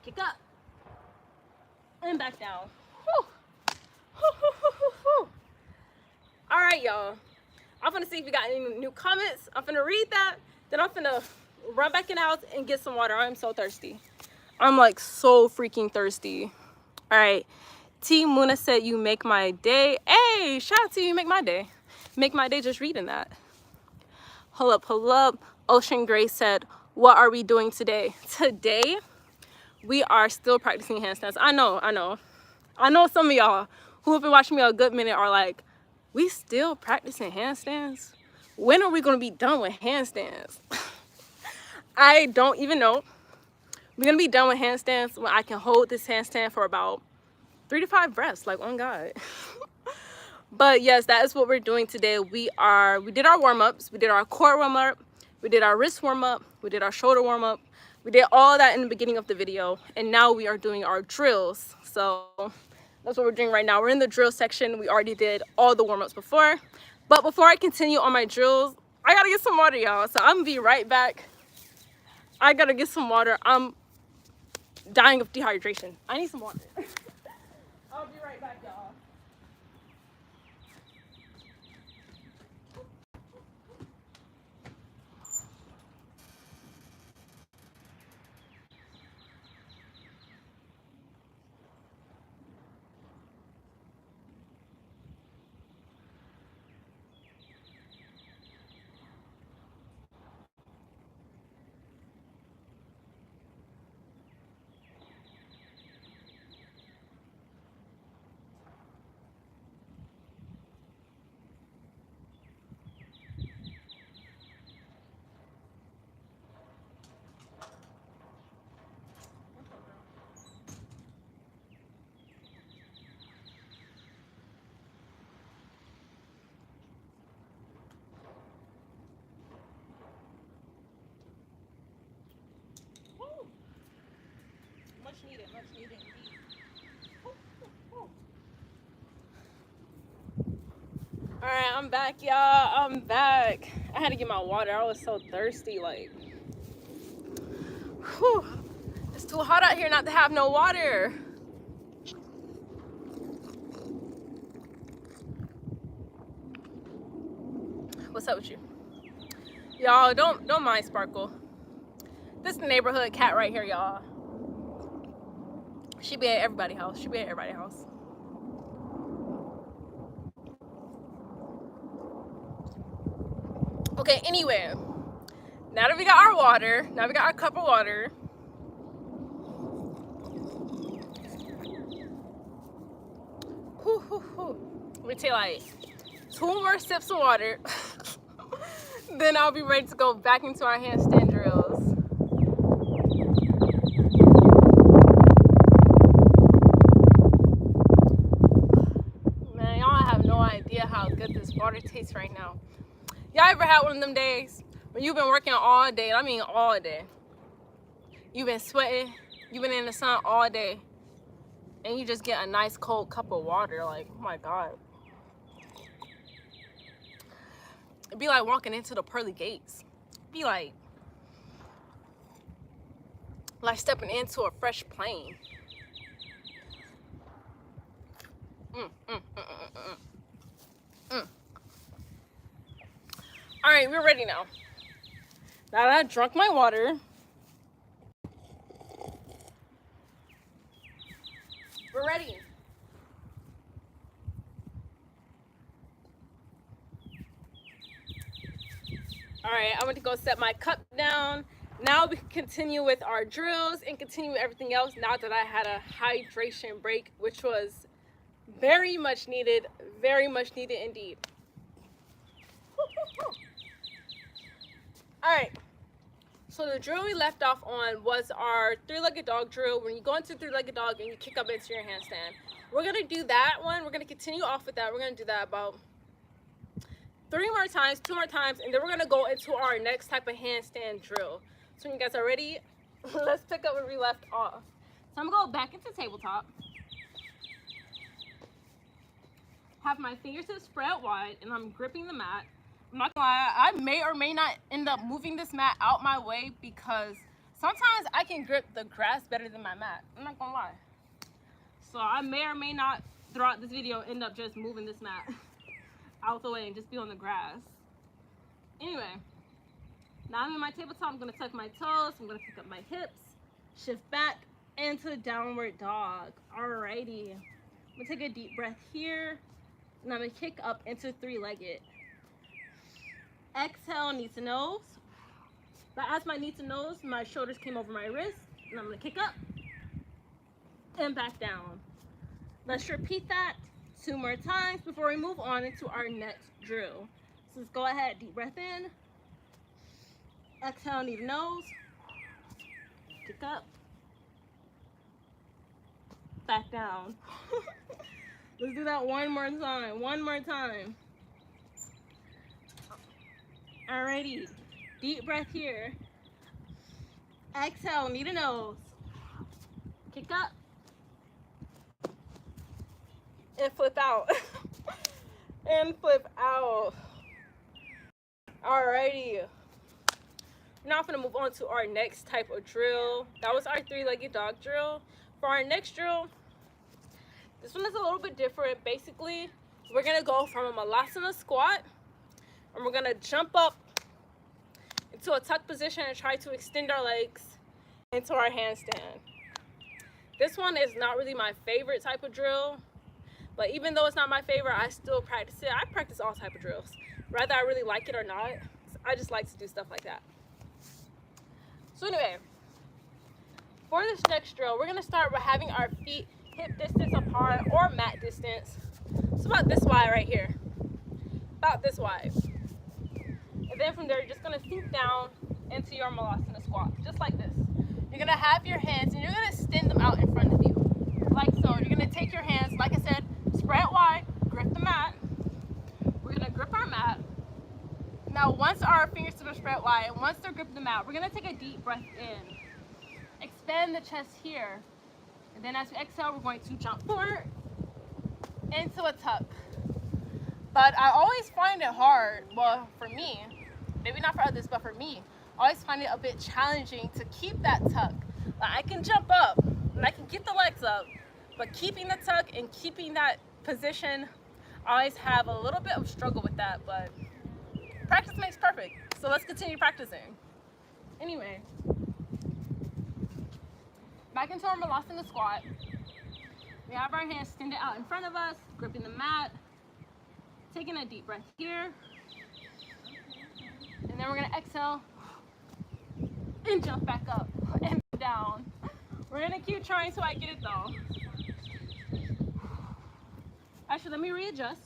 A: Kick up, and back down. Whew. All right, y'all. I'm gonna see if you got any new comments. I'm gonna read that, then I'm gonna run back in the house and get some water. I'm so thirsty. I'm like so freaking thirsty. All right. T Muna said, you make my day. Hey, shout out to you, make my day. Make my day just reading that. Hold up, hold up. Ocean Gray said, what are we doing today? Today, we are still practicing handstands. I know some of y'all who have been watching me a good minute are like, we still practicing handstands? When are we gonna be done with handstands? I don't even know. We're gonna be done with handstands when I can hold this handstand for about 3 to 5 breaths, like, on God. But yes, that is what we're doing today. We did our warm-ups. We did our core warm-up. We did our wrist warm-up. We did our shoulder warm-up. We did all that in the beginning of the video. And now we are doing our drills. So that's what we're doing right now. We're in the drill section. We already did all the warm-ups before. But before I continue on my drills, I gotta get some water, y'all. So I'm gonna be right back. I gotta get some water. I'm dying of dehydration. I need some water. I'll be right back, y'all. Much needed indeed. All right, I'm back, y'all. I'm back. I had to get my water. I was so thirsty, like, whew. It's too hot out here not to have no water. What's up with you? Y'all, don't mind Sparkle. This is the neighborhood cat right here, y'all. She be at everybody's house. She be at everybody's house. Okay, anyway. Now that we got our water, now we got our cup of water. Whew, whew, whew. Let me take like 2 more sips of water. Then I'll be ready to go back into our handstand drills. Man, y'all have no idea how good this water tastes right now. Y'all ever had one of them days when you've been working all day? I mean all day. You've been sweating, you've been in the sun all day, and you just get a nice cold cup of water. Like, oh my God. It'd be like walking into the pearly gates. It'd be like stepping into a fresh plane. All right, we're ready now. Now that I drunk my water, we're ready. All right, I'm gonna go set my cup down. Now we can continue with our drills and continue with everything else now that I had a hydration break, which was very much needed indeed. All right, so the drill we left off on was our 3-legged dog drill. When you go into 3-legged dog and you kick up into your handstand, we're gonna do that one. We're gonna continue off with that. We're gonna do that about 3 more times, 2 more times, and then we're gonna go into our next type of handstand drill. So when you guys are ready, let's pick up where we left off. So I'm gonna go back into tabletop. Have my fingertips spread wide, and I'm gripping the mat. I'm not gonna lie, I may or may not end up moving this mat out my way because sometimes I can grip the grass better than my mat. I'm not gonna lie. So I may or may not, throughout this video, end up just moving this mat out the way and just be on the grass. Anyway, now I'm in my tabletop. I'm gonna tuck my toes. I'm gonna pick up my hips, shift back into downward dog. Alrighty. I'm gonna take a deep breath here, and I'm gonna kick up into 3-legged. Exhale, knee to nose. But as my knee to nose, my shoulders came over my wrist, and I'm gonna kick up and back down. Let's repeat that 2 more times before we move on into our next drill. So let's go ahead, deep breath in. Exhale, knee to nose. Kick up. Back down. Let's do that one more time. One more time. Alrighty. Deep breath here. Exhale, knee to nose. Kick up. And flip out. And flip out. Alrighty. Now I'm gonna move on to our next type of drill. That was our 3-legged dog drill. For our next drill, this one is a little bit different. Basically, we're gonna go from a malasana squat, and we're gonna jump up into a tuck position and try to extend our legs into our handstand. This one is not really my favorite type of drill, but even though it's not my favorite, I still practice it. I practice all type of drills, whether I really like it or not. I just like to do stuff like that. So anyway, for this next drill, we're gonna start with having our feet hip distance apart or mat distance. It's about this wide right here, about this wide. And then from there, you're just gonna sink down into your malasana squat, just like this. You're gonna have your hands and you're gonna extend them out in front of you, like so. You're gonna take your hands, like I said, spread wide, grip the mat. We're gonna grip our mat. Now, once our fingertips are spread wide, and once they're gripping the mat, we're gonna take a deep breath in. Expand the chest here. And then as we exhale, we're going to jump forward into a tuck. But I always find it hard, well, for me, maybe not for others, but for me, I always find it a bit challenging to keep that tuck. Like, I can jump up and I can get the legs up, but keeping the tuck and keeping that position, I always have a little bit of struggle with that, but practice makes perfect. So let's continue practicing. Anyway, back into our malasana squat. We have our hands extended out in front of us, gripping the mat, taking a deep breath here. And then we're gonna exhale and jump back up and down. We're gonna keep trying till I get it though. Actually, let me readjust.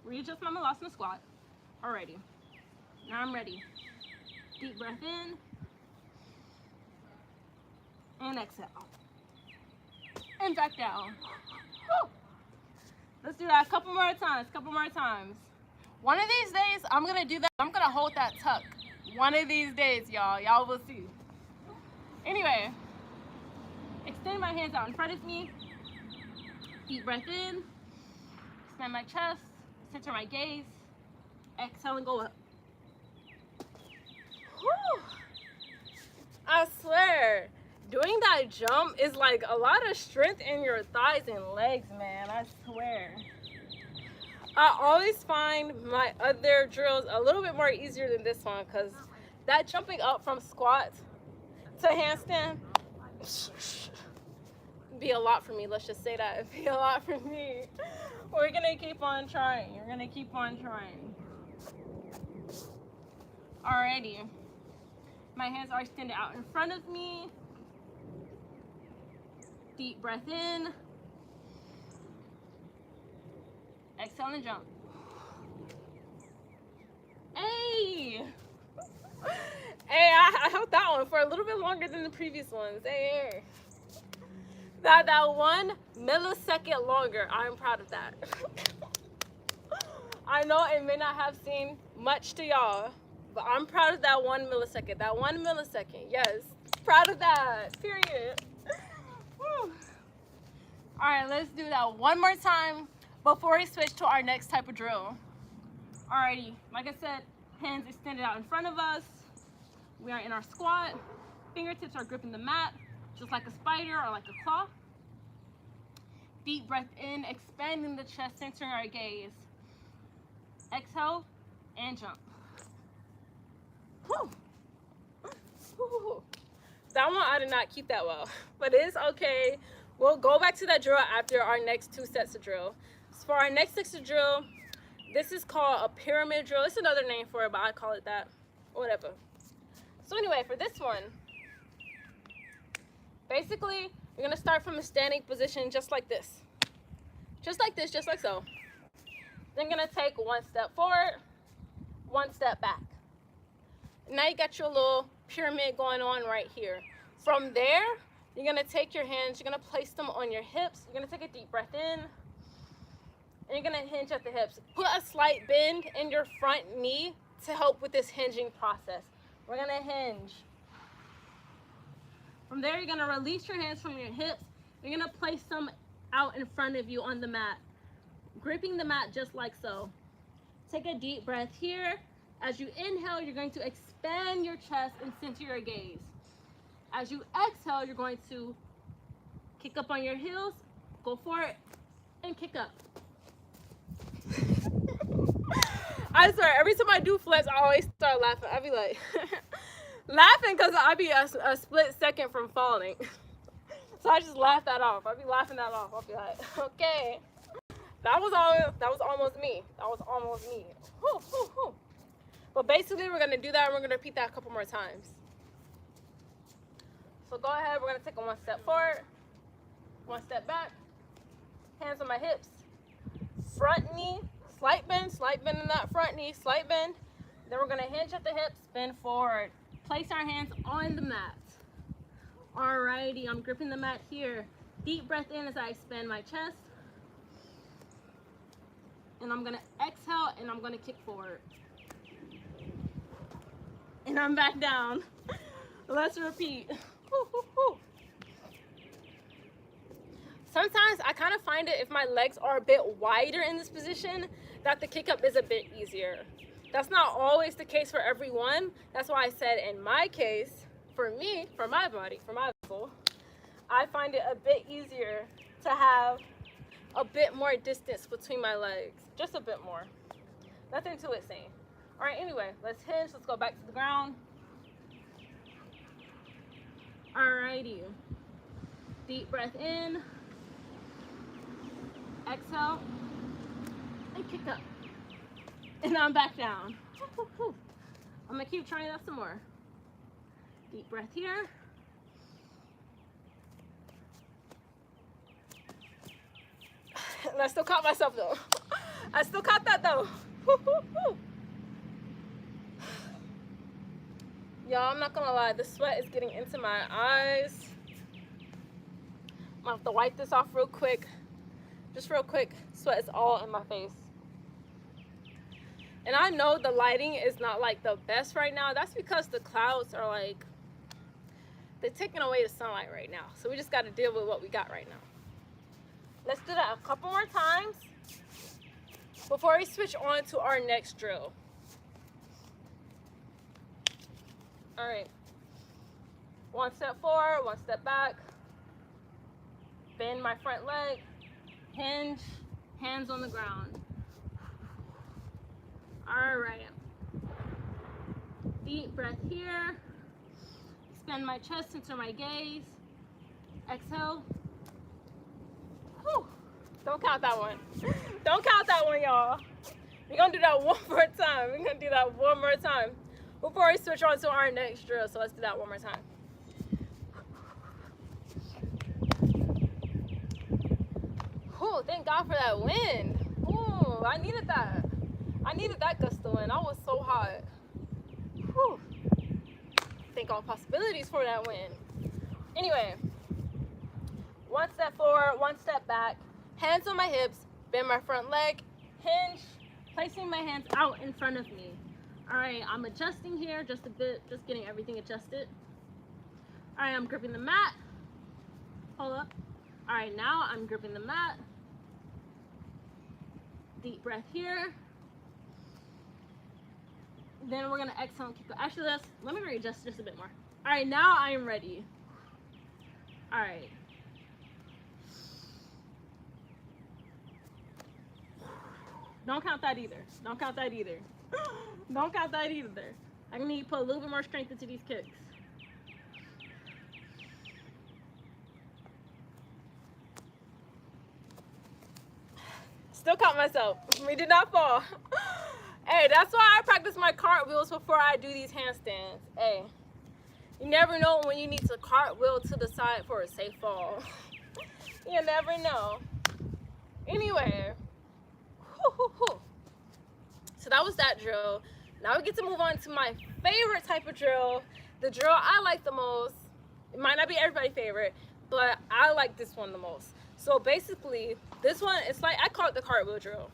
A: Readjust my Malasana squat. Alrighty. Now I'm ready. Deep breath in. And exhale. And back down. Woo. Let's do that a couple more times. One of these days, I'm gonna do that. I'm gonna hold that tuck. One of these days, y'all will see. Anyway, extend my hands out in front of me. Deep breath in. Expand my chest. Center my gaze. Exhale and go up. Whew. I swear, doing that jump is like a lot of strength in your thighs and legs, man. I swear. I always find my other drills a little bit more easier than this one, because that jumping up from squat to handstand be a lot for me. Let's just say that. It'd be a lot for me. We're gonna keep on trying. We're gonna keep on trying. Alrighty. My hands are extended out in front of me. Deep breath in. Exhale and jump. Hey! Hey, I held that one for a little bit longer than the previous ones. Hey. That 1 millisecond longer. I'm proud of that. I know it may not have seemed much to y'all, but I'm proud of that 1 millisecond. That 1 millisecond. Yes. Proud of that. Period. Woo. All right, let's do that one more time before we switch to our next type of drill. Alrighty, like I said, hands extended out in front of us. We are in our squat. Fingertips are gripping the mat, just like a spider or like a claw. Deep breath in, expanding the chest, centering our gaze. Exhale and jump. Whew. Whew. That one I did not keep that well, but it's okay. We'll go back to that drill after our next 2 sets of drill. So for our next 6 of drill, this is called a pyramid drill. It's another name for it, but I call it that. Whatever. So anyway, for this one, basically, you're gonna start from a standing position just like this. Just like this, just like so. Then you're gonna take 1 step forward, 1 step back. Now you got your little pyramid going on right here. From there, you're gonna take your hands, you're gonna place them on your hips. You're gonna take a deep breath in, and you're gonna hinge at the hips. Put a slight bend in your front knee to help with this hinging process. We're gonna hinge. From there, you're gonna release your hands from your hips. You're gonna place them out in front of you on the mat, gripping the mat just like so. Take a deep breath here. As you inhale, you're going to expand your chest and center your gaze. As you exhale, you're going to kick up on your heels, go for it, and kick up. I swear, every time I do flips, I always start laughing. I be like, laughing because I be a split second from falling. So I just laugh that off. I be laughing that off. I'll be like, okay, that was almost me. That was almost me. Whew, whew, whew. But basically, we're gonna do that, and we're gonna repeat that a couple more times. So go ahead. We're gonna take a 1 step forward, 1 step back. Hands on my hips. Front knee, slight bend in that front knee, slight bend. Then we're gonna hinge at the hips, bend forward. Place our hands on the mat. Alrighty, I'm gripping the mat here. Deep breath in as I expand my chest. And I'm gonna exhale and I'm gonna kick forward. And I'm back down. Let's repeat. Woo, woo, woo. Sometimes I kind of find it, if my legs are a bit wider in this position, that the kick up is a bit easier. That's not always the case for everyone. That's why I said in my case, for me, for my body, for my vessel, I find it a bit easier to have a bit more distance between my legs. Just a bit more. Nothing too insane. All right, anyway, let's hinge. Let's go back to the ground. Alrighty. Deep breath in. Exhale. And kick up. And I'm back down. I'm gonna keep trying that some more. Deep breath here. And I still caught myself though. I still caught that though. Y'all, I'm not gonna lie, the sweat is getting into my eyes. I'm gonna have to wipe this off real quick. Just real quick, sweat is all in my face. And I know the lighting is not like the best right now. That's because the clouds are like, they're taking away the sunlight right now. So we just gotta deal with what we got right now. Let's do that a couple more times before we switch on to our next drill. All right, 1 step forward, 1 step back, bend my front leg, hinge, hands on the ground. All right, deep breath here, expand my chest, center my gaze, exhale. Whew. Don't count that one. Don't count that one, y'all. We're gonna do that one more time. We're gonna do that one more time before we switch on to our next drill. So let's do that one more time. Whew, thank God for that wind. Ooh, I needed that. I needed that gust of wind. I was so hot. Whew. Think all possibilities for that wind. Anyway, 1 step forward, 1 step back, hands on my hips, bend my front leg, hinge, placing my hands out in front of me. All right, I'm adjusting here just a bit, just getting everything adjusted. All right, I'm gripping the mat. Hold up. All right, now I'm gripping the mat. Deep breath here. Then we're gonna exhale and keep going. Actually, let me readjust just a bit more. All right, now I am ready. All right. Don't count that either. Don't count that either. Don't count that either. I need to put a little bit more strength into these kicks. Still caught myself. We did not fall. Hey, that's why I practice my cartwheels before I do these handstands. Hey, you never know when you need to cartwheel to the side for a safe fall. You never know. Anyway. So that was that drill. Now we get to move on to my favorite type of drill, the drill I like the most. It might not be everybody's favorite, but I like this one the most. So basically, this one, it's like, I call it the cartwheel drill.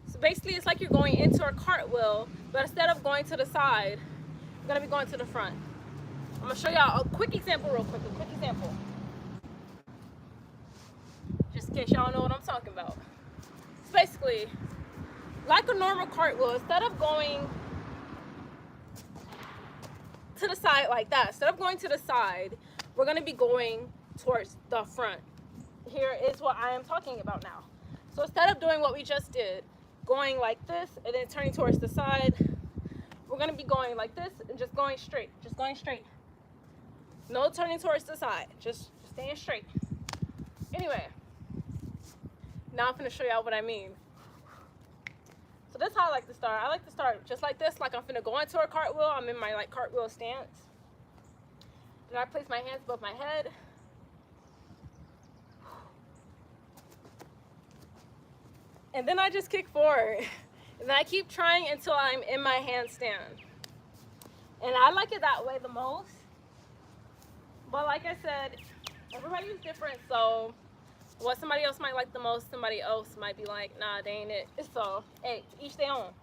A: So basically, it's like you're going into a cartwheel, but instead of going to the side, you're gonna be going to the front. I'm gonna show y'all a quick example real quick, a quick example. Just in case y'all know what I'm talking about. So basically, like a normal cartwheel, instead of going to the side like that, instead of going to the side, we're gonna be going towards the front. Here is what I am talking about now. So instead of doing what we just did, going like this and then turning towards the side, we're gonna be going like this and just going straight, No turning towards the side, just staying straight. Anyway, now I'm gonna show y'all what I mean. So this is how I like to start. I like to start just like this, like I'm finna go into a cartwheel. I'm in my like cartwheel stance. Then I place my hands above my head. And then I just kick forward. And then I keep trying until I'm in my handstand. And I like it that way the most. But like I said, everybody is different, so what somebody else might like the most, somebody else might be like, nah, that ain't it. So, hey, each their own.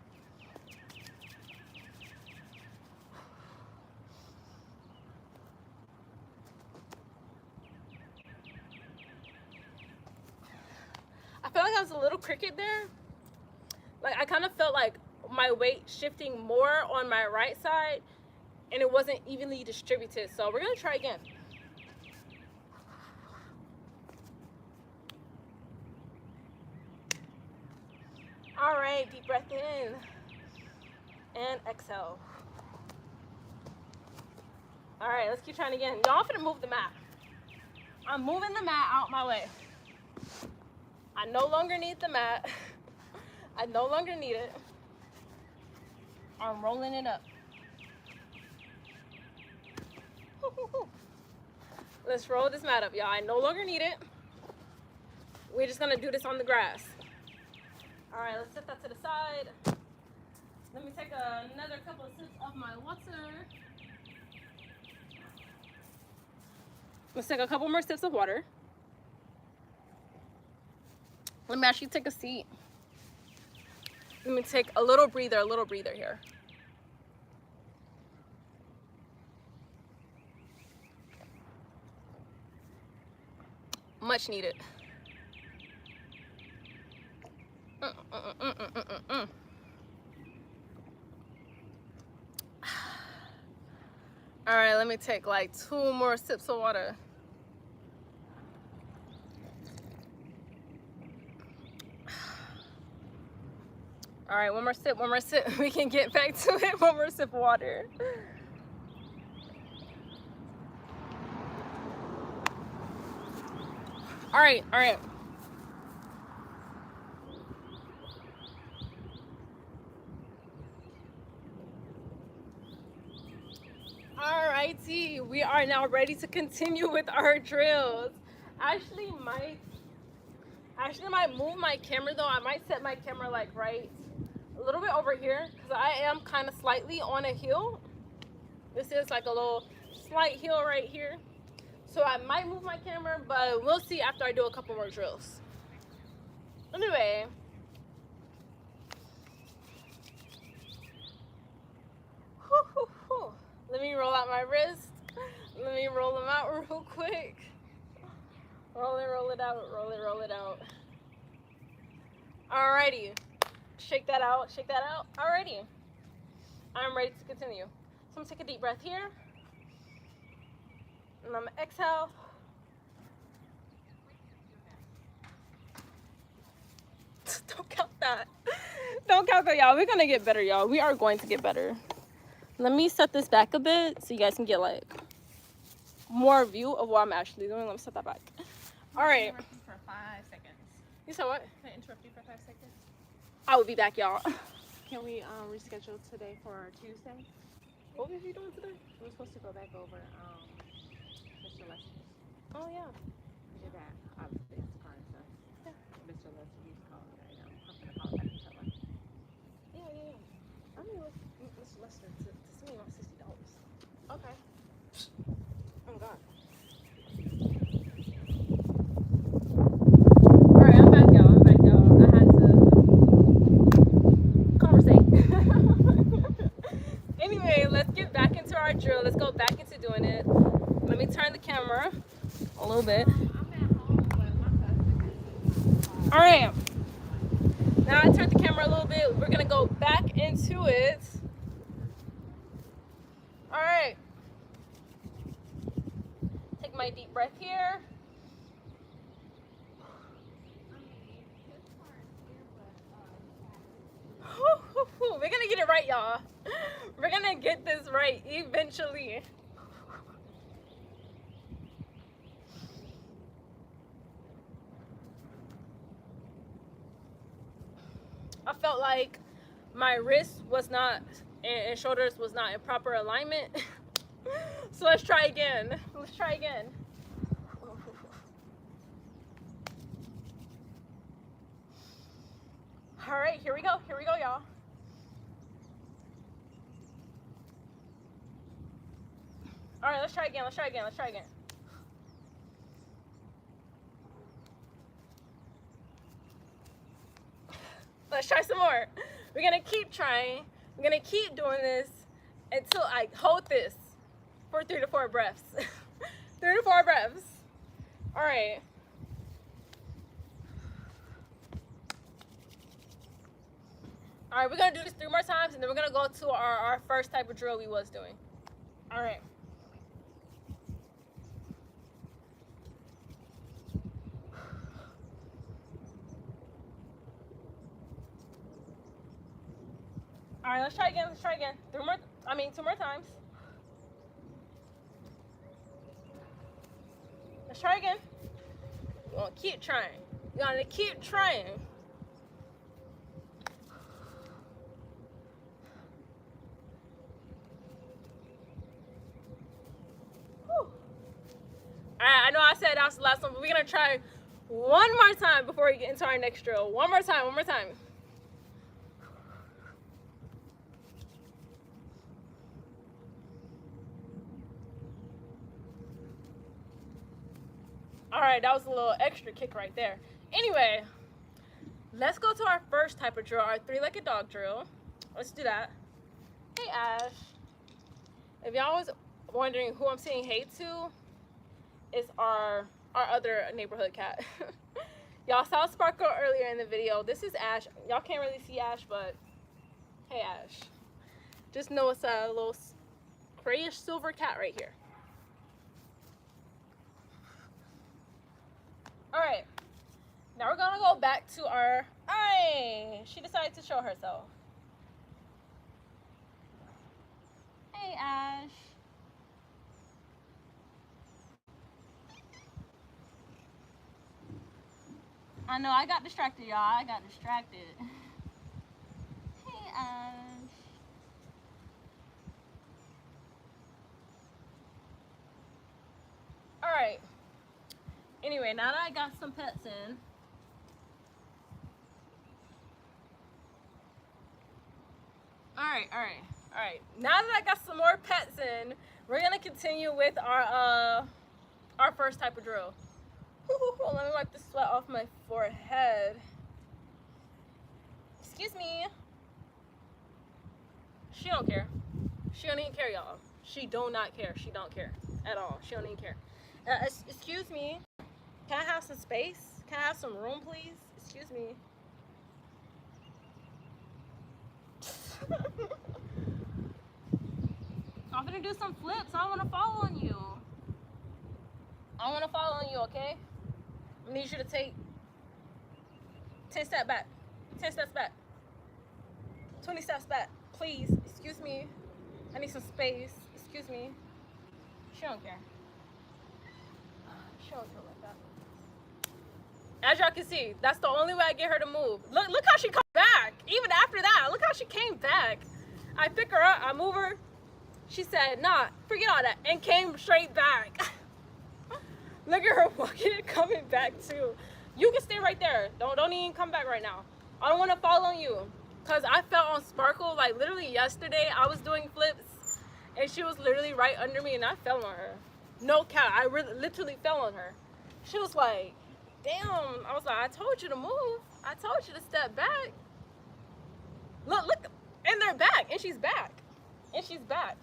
A: I feel like I was a little crooked there. Like, I kind of felt like my weight shifting more on my right side, and it wasn't evenly distributed. So we're gonna try again. All right, deep breath in and exhale. All right, let's keep trying again. Y'all, I'm gonna move the mat. I'm moving the mat out my way. I no longer need the mat. I no longer need it. I'm rolling it up. Let's roll this mat up, y'all. I no longer need it. We're just gonna do this on the grass. All right, let's set that to the side. Let me take another couple of sips of my water. Let's take a couple more sips of water. Let me actually take a seat. Let me take a little breather here. Much needed. All right, let me take like 2 more sips of water. All right, one more sip. We can get back to it. One more sip of water. All right. Alrighty, we are now ready to continue with our drills. Actually might move my camera though. I might set my camera like right a little bit over here because I am kind of slightly on a hill. This is like a little slight hill right here. So I might move my camera, but we'll see after I do a couple more drills. Anyway. Let me roll out my wrist. Let me roll them out real quick. Roll it out. Alrighty. Shake that out. Alrighty. I'm ready to continue. So I'm gonna take a deep breath here. And I'm gonna exhale. Don't count that. Don't count that, y'all. We're gonna get better, y'all. We are going to get better. Let me set this back a bit so you guys can get like more view of what I'm actually doing. Let me set that back. All right.
B: For 5 seconds.
A: You said what?
B: Can I interrupt you for 5 seconds?
A: I will be back, y'all.
B: Can we reschedule today for Tuesday?
A: What was you doing today?
B: We're supposed to go back over Mr. Lester's.
A: Oh yeah.
B: Did that? Obviously, it's car and stuff. Yeah. Mr. Lester, he's calling me right now. I'm gonna call back and tell him.
A: Yeah. I mean, Mr. Lester to see me on $60.
B: Okay.
A: Oh God. All right, I'm back, y'all. I had to conversate. Anyway, let's get back into our drill. Let's go back into doing it. Let me turn the camera a little bit.
B: I'm at home, but my husband.
A: All right. Now I turned the camera a little bit. We're gonna go back into it. All right. Take my deep breath here. We're gonna get it right, y'all. We're gonna get this right eventually. I felt like my wrist was not and shoulders was not in proper alignment. So let's try again. All right, here we go, y'all. All right, let's try again. Let's try some more. We're gonna keep trying. We're gonna keep doing this until I hold this for 3 to 4 breaths. 3 to 4 breaths. All right. All right, we're gonna do this 3 more times, and then we're gonna go to our first type of drill we was doing. All right. All right, let's try again. 2 more times. Let's try again. We're gonna keep trying. Whew. that was the last one, but we're gonna try one more time before we get into our next drill. One more time, one more time. All right, that was a little extra kick right there. Anyway, let's go to our first type of drill, our three-legged dog drill. Let's do that. Hey, Ash. If y'all was wondering who I'm saying hey to, it's our other neighborhood cat. Y'all saw Sparkle earlier in the video. This is Ash. Y'all can't really see Ash, but hey, Ash. Just know it's a little grayish silver cat right here. All right, now we're gonna go back to our, she decided to show herself. Hey, Ash. I know, I got distracted, y'all. I got distracted. Hey, Ash. All right. Anyway, now that I got some pets in, all right. Now that I got some more pets in, we're gonna continue with our first type of drill. Let me wipe the sweat off my forehead. Excuse me. She don't care. She don't even care, y'all. She do not care. She don't care at all. She don't even care. Excuse me. Can I have some space? Can I have some room, please? Excuse me. I'm gonna do some flips. I want to follow on you. I want to follow on you, okay? I need you to take 10 steps back. 10 steps back. 20 steps back. Please. Excuse me. I need some space. Excuse me. She don't care. She don't care like that. As y'all can see, that's the only way I get her to move. Look how she comes back. Even after that, look how she came back. I pick her up, I move her. She said, nah, forget all that, and came straight back. Look at her walking and coming back too. You can stay right there. Don't even come back right now. I don't want to follow you. Cause I fell on Sparkle, like literally yesterday. I was doing flips and she was literally right under me and I fell on her. No cap, I literally fell on her. She was like, damn. I was like, I told you to move. I told you to step back. Look, and they're back, and she's back. And she's back.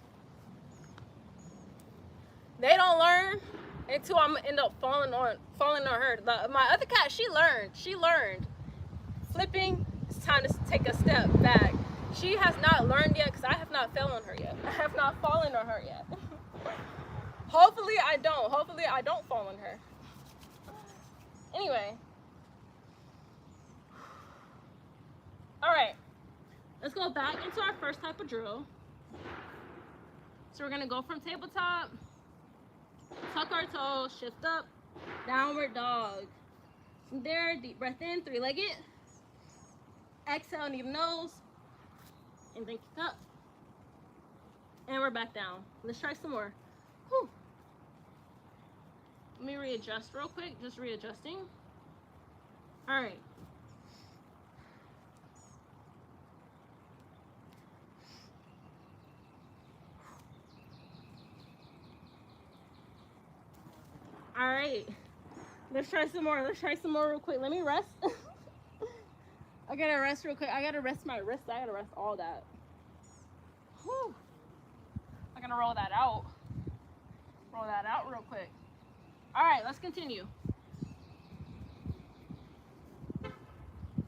A: They don't learn until I'm gonna end up falling on her. My other cat, she learned. Flipping, it's time to take a step back. She has not learned yet because I have not fell on her yet. I have not fallen on her yet. Hopefully I don't fall on her. Anyway. All right, let's go back into our first type of drill. So we're gonna go from tabletop, tuck our toes, shift up, downward dog. From there, deep breath in, three-legged. Exhale, knee to nose, and then kick up. And we're back down. Let's try some more. Whew. Let me readjust real quick, just readjusting. All right. All right, let's try some more. Let's try some more real quick. Let me rest. I gotta rest real quick. I gotta rest my wrist. I gotta rest all that. Whew. I'm gonna roll that out. Roll that out real quick. All right, let's continue.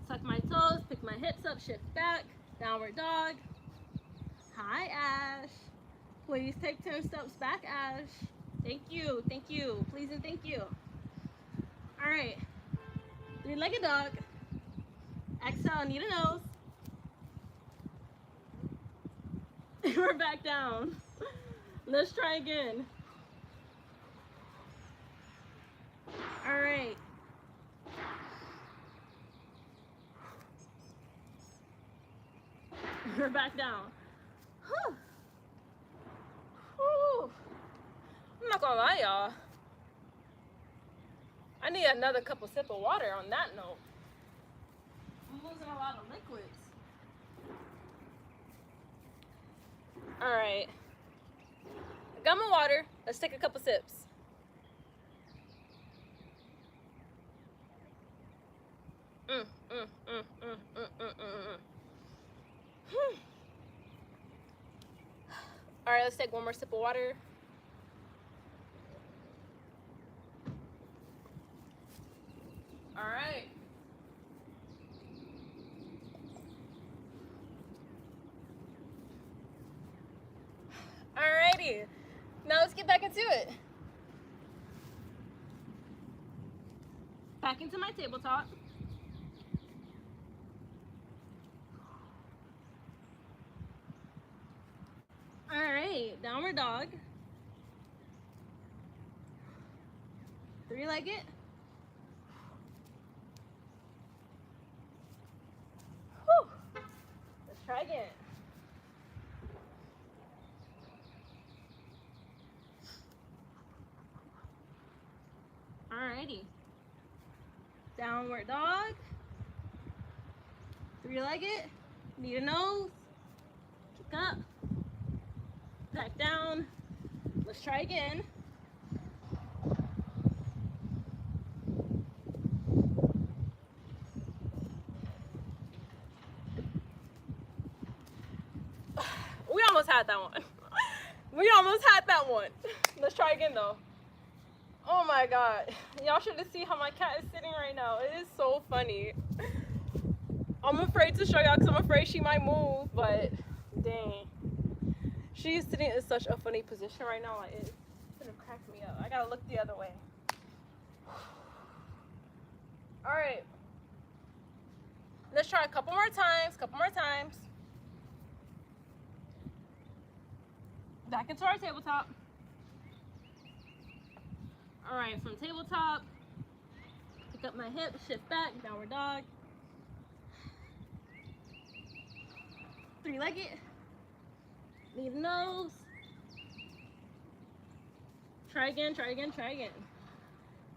A: Tuck my toes, pick my hips up, shift back, downward dog. Hi, Ash. Please take 10 steps back, Ash. Thank you, please and thank you. All right, three-legged dog. Exhale, knee to nose. And we're back down. Let's try again. All right. We're back down. Whew. Whew. I'm not gonna lie, y'all. I need another couple sip of water on that note. I'm losing a lot of liquids. All right. I got my water. Let's take a couple sips. All right, let's take one more sip of water. All right. Alrighty. Now let's get back into it. Back into my tabletop. Alright, downward dog. Three-legged. Whew. Let's try again. Alrighty. Downward dog. Three-legged. Knee to nose. Kick up. Back down. Let's try again. We almost had that one. We almost had that one. Let's try again though. Oh my god. Y'all should have seen how my cat is sitting right now. It is so funny. I'm afraid to show y'all because I'm afraid she might move, but dang. She's sitting in such a funny position right now. Like, it's gonna crack me up. I gotta look the other way. Alright. Let's try a couple more times. Back into our tabletop. Alright, from tabletop, pick up my hip, shift back, downward dog. Three-legged. Knee to nose. Try again.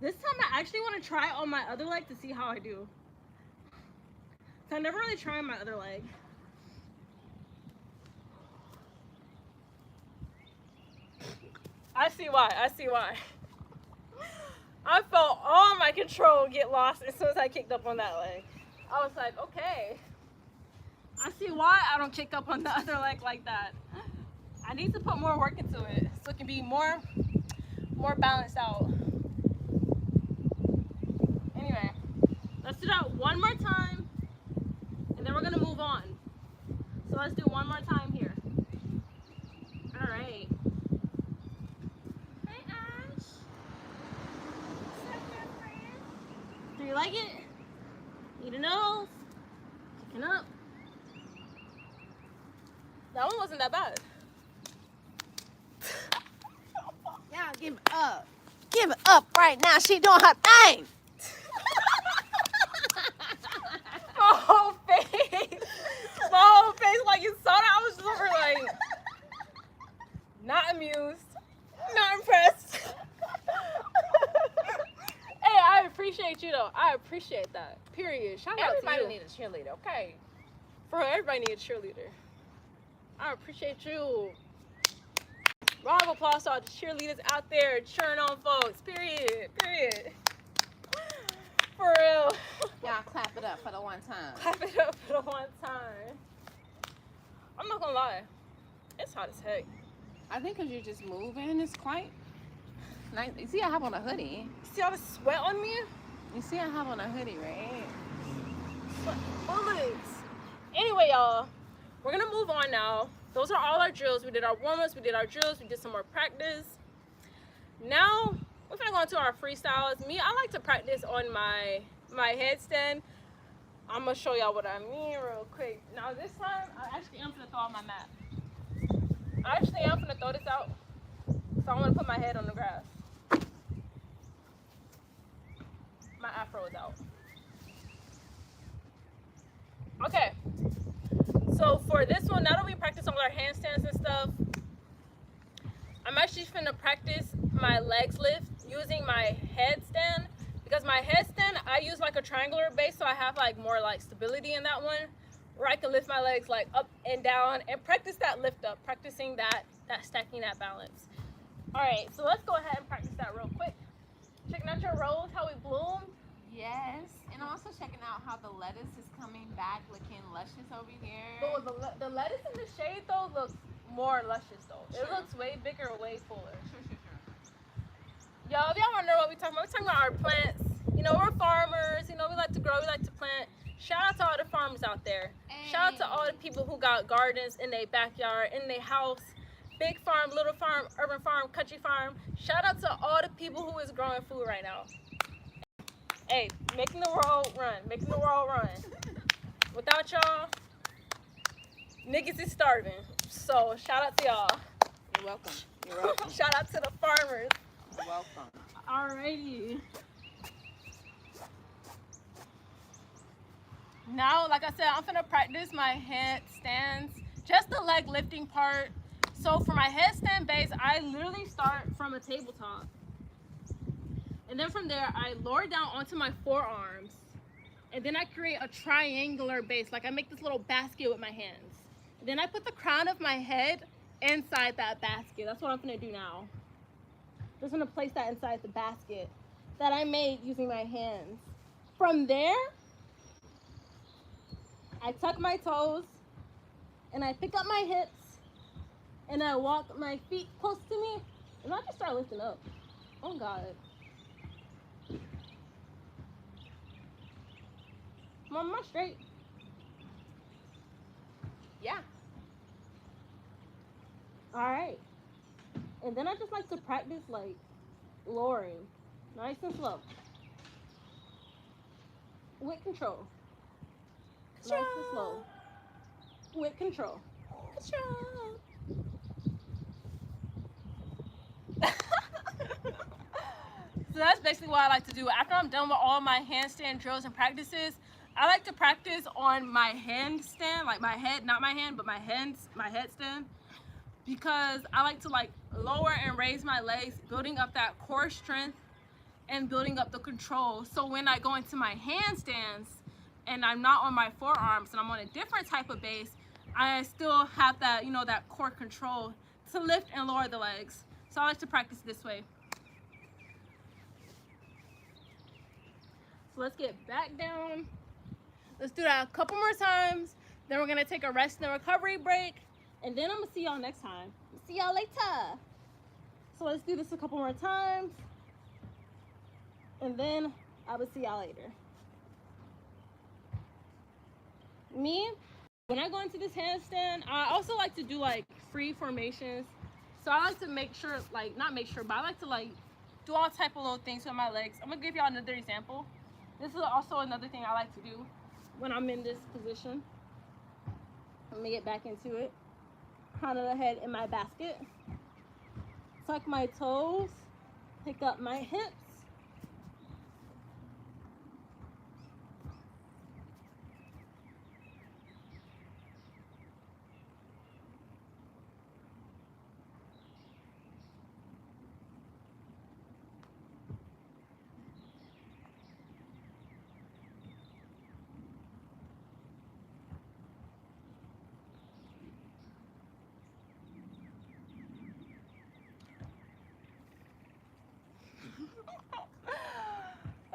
A: This time I actually want to try on my other leg to see how I do. I never really tried my other leg. I see why. I felt all my control get lost as soon as I kicked up on that leg. I was like, okay. I see why I don't kick up on the other leg like that. I need to put more work into it so it can be more balanced out. Anyway, let's do that one more time and then we're gonna move on. So let's do one more time here. All right. Hey Ash. What's up, girlfriend? Three-legged. Knee to nose. Kicking up. That one wasn't that bad.
B: Y'all give it up. Give it up right now. She doing her thing.
A: My whole face, like you saw that, I was just over like, not amused, not impressed. Hey, I appreciate you though. I appreciate that. Period. Shout out to you.
B: Everybody need a cheerleader, okay?
A: For her, everybody needs a cheerleader. I appreciate you. Round of applause to all the cheerleaders out there cheering on folks. Period. For real.
B: Y'all clap it up for the one time.
A: Clap it up for the one time. I'm not gonna lie. It's hot as heck.
B: I think because you're just moving, it's quite nice. You see I have on a hoodie.
A: See all the sweat on me?
B: You see I have on a hoodie, right?
A: Sweat bullets. Anyway, y'all, we're gonna move on now. Those are all our drills. We did our warm-ups, we did our drills, we did some more practice. Now, we're gonna go into our freestyles. Me, I like to practice on my headstand. I'm gonna show y'all what I mean real quick. Now this time, I actually am gonna throw out my mat. I actually am gonna throw this out. So I'm gonna put my head on the grass. My afro is out. Okay. So for this one, now that we practice all our handstands and stuff, I'm actually finna practice my legs lift using my headstand because my headstand, I use like a triangular base, so I have like more like stability in that one, where I can lift my legs like up and down and practice that lift up, practicing that stacking that balance. All right, so let's go ahead and practice that real quick. Checking out your rolls, how we bloomed.
B: Yes, and I'm also checking out how the lettuce is coming back, looking luscious over here.
A: But the lettuce in the shade though looks more luscious though. It
B: Sure.
A: looks way bigger, way fuller.
B: Sure.
A: Y'all, if y'all want to know what we're talking about our plants. You know, we're farmers. You know, we like to grow, we like to plant. Shout out to all the farmers out there.
B: Hey.
A: Shout out to all the people who got gardens in their backyard, in their house. Big farm, little farm, urban farm, country farm. Shout out to all the people who is growing food right now. Hey, making the world run. Making the world run. Without y'all, niggas is starving. So, shout out to y'all.
B: You're welcome. You're welcome.
A: Shout out to the farmers.
B: You're welcome.
A: Alrighty. Now, like I said, I'm gonna practice my headstands, just the leg lifting part. So for my headstand base, I literally start from a tabletop. And then from there, I lower down onto my forearms. And then I create a triangular base. Like I make this little basket with my hands. And then I put the crown of my head inside that basket. That's what I'm gonna do now. Just gonna place that inside the basket that I made using my hands. From there, I tuck my toes and I pick up my hips and I walk my feet close to me and I just start lifting up. Oh God. Mom, am I straight?
B: Yeah.
A: All right. And then I just like to practice like lowering, nice and slow. With control. Nice and slow. With control.
B: Control.
A: So that's basically what I like to do. After I'm done with all my handstand drills and practices, I like to practice on my handstand, like my head, not my hand, but my headstand, because I like to like lower and raise my legs, building up that core strength and building up the control. So when I go into my handstands and I'm not on my forearms and I'm on a different type of base, I still have that, you know, that core control to lift and lower the legs. So I like to practice this way. So let's get back down. Let's do that a couple more times. Then we're gonna take a rest and recovery break. And then I'm gonna see y'all next time. See y'all later. So let's do this a couple more times. And then I will see y'all later. Me, when I go into this handstand, I also like to do like free formations. So I like to make sure, like, not make sure, but I like to like do all type of little things with my legs. I'm gonna give y'all another example. This is also another thing I like to do when I'm in this position. Let me get back into it. Crown of the head in my basket. Tuck my toes. Pick up my hips.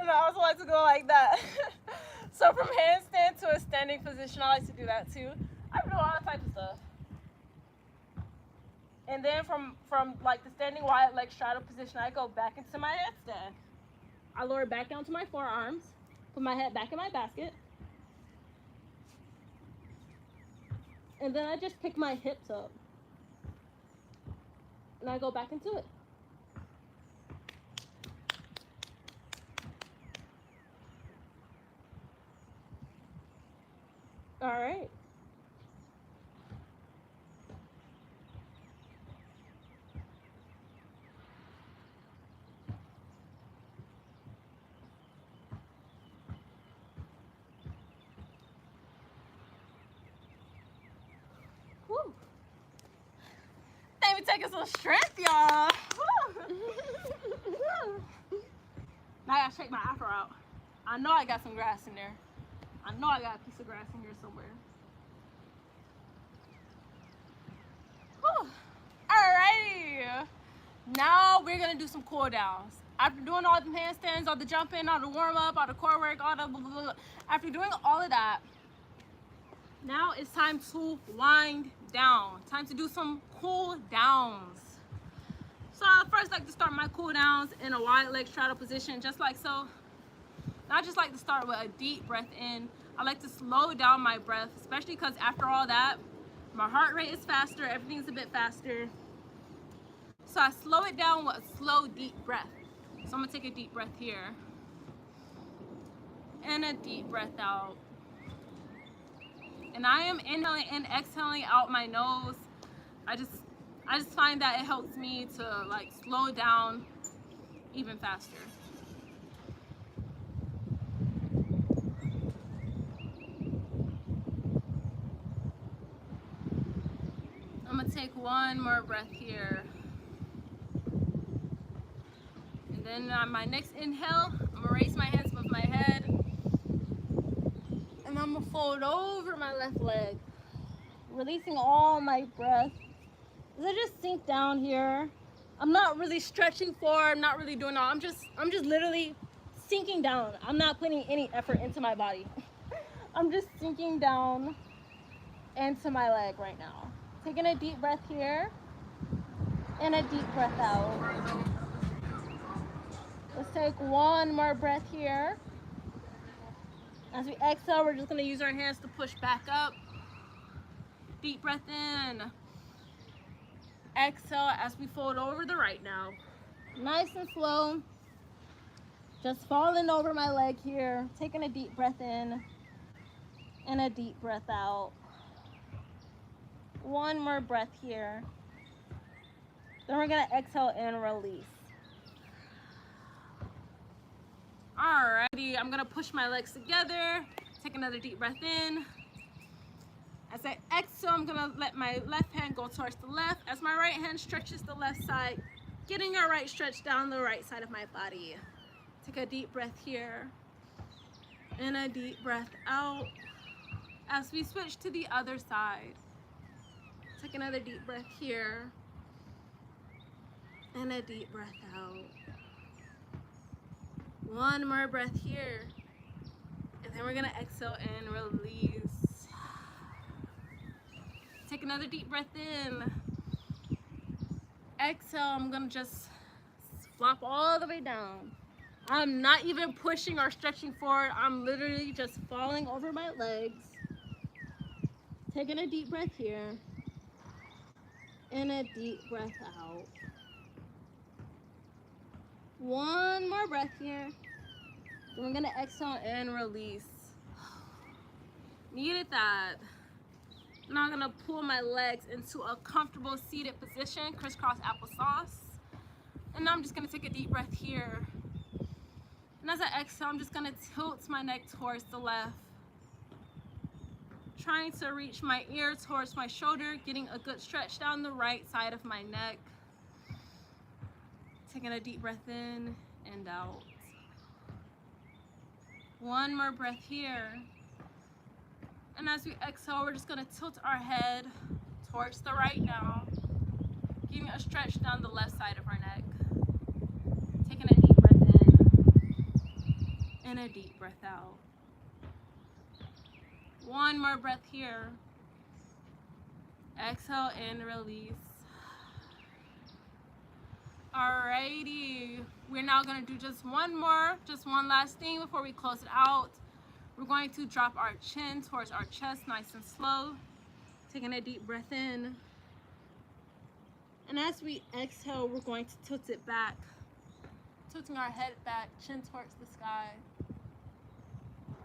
A: And I also like to go like that. So from handstand to a standing position, I like to do that too. I do all types of stuff. And then from like the standing wide leg straddle position, I go back into my headstand. I lower back down to my forearms, put my head back in my basket. And then I just pick my hips up. And I go back into it. All right. Woo. They be taking some strength, y'all. Now I gotta shake my afro out. I know I got some grass in there. I know I got a piece of grass in here somewhere. Whew. Alrighty. Now we're gonna do some cool downs. After doing all the handstands, all the jumping, all the warm up, all the core work, all the blah, blah, blah. After doing all of that, now it's time to wind down. Time to do some cool downs. So I first like to start my cool downs in a wide leg straddle position, just like so. I just like to start with a deep breath in. I like to slow down my breath, especially because after all that, my heart rate is faster, everything's a bit faster. So I slow it down with a slow, deep breath. So I'm gonna take a deep breath here. And a deep breath out. And I am inhaling and exhaling out my nose. I just find that it helps me to like slow down even faster. I'm gonna take one more breath here. And then on my next inhale, I'm gonna raise my hands above my head. And I'm gonna fold over my left leg, releasing all my breath. As I just sink down here, I'm not really stretching forward, I'm not really doing all. I'm just literally sinking down. I'm not putting any effort into my body. I'm just sinking down into my leg right now. Taking a deep breath here and a deep breath out. Let's take one more breath here. As we exhale, we're just gonna use our hands to push back up. Deep breath in. Exhale as we fold over the right now. Nice and slow. Just falling over my leg here. Taking a deep breath in and a deep breath out. One more breath here. Then we're gonna exhale and release. Alrighty, I'm gonna push my legs together. Take another deep breath in. As I exhale, I'm gonna let my left hand go towards the left as my right hand stretches the left side, getting a right stretch down the right side of my body. Take a deep breath here and a deep breath out as we switch to the other side. Take another deep breath here and a deep breath out. One more breath here, and then we're gonna exhale and release. Take another deep breath in. Exhale, I'm gonna just flop all the way down. I'm not even pushing or stretching forward. I'm literally just falling over my legs. Taking a deep breath here and a deep breath out. One more breath here. Then we're gonna exhale and release. Needed that. Now I'm gonna pull my legs into a comfortable seated position, crisscross applesauce. And now I'm just gonna take a deep breath here. And as I exhale, I'm just gonna tilt my neck towards the left. Trying to reach my ear towards my shoulder, getting a good stretch down the right side of my neck. Taking a deep breath in and out. One more breath here. And as we exhale, we're just gonna tilt our head towards the right now, getting a stretch down the left side of our neck. Taking a deep breath in and a deep breath out. One more breath here. Exhale and release. Alrighty, we're now gonna do just one last thing before we close it out. We're going to drop our chin towards our chest, nice and slow. Taking a deep breath in. And as we exhale, we're going to tilt it back. Tilting our head back, chin towards the sky.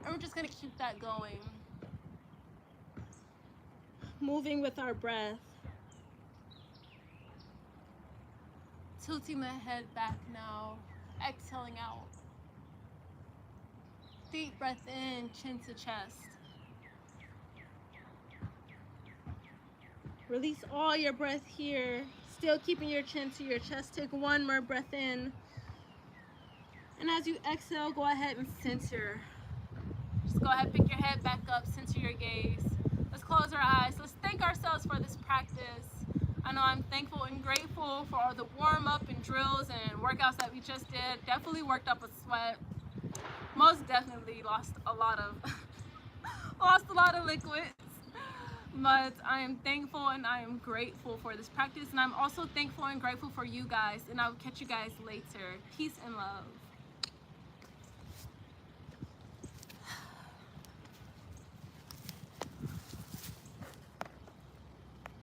A: And we're just gonna keep that going. Moving with our breath. Tilting the head back now, exhaling out. Deep breath in, chin to chest. Release all your breath here, still keeping your chin to your chest. Take one more breath in. And as you exhale, go ahead and center. Just go ahead, pick your head back up, center your gaze. Let's close our eyes. Let's thank ourselves for this practice. I know I'm thankful and grateful for all the warm-up and drills and workouts that we just did. Definitely worked up a sweat. Most definitely lost a lot of liquids. But I am thankful and I am grateful for this practice. And I'm also thankful and grateful for you guys. And I will catch you guys later. Peace and love.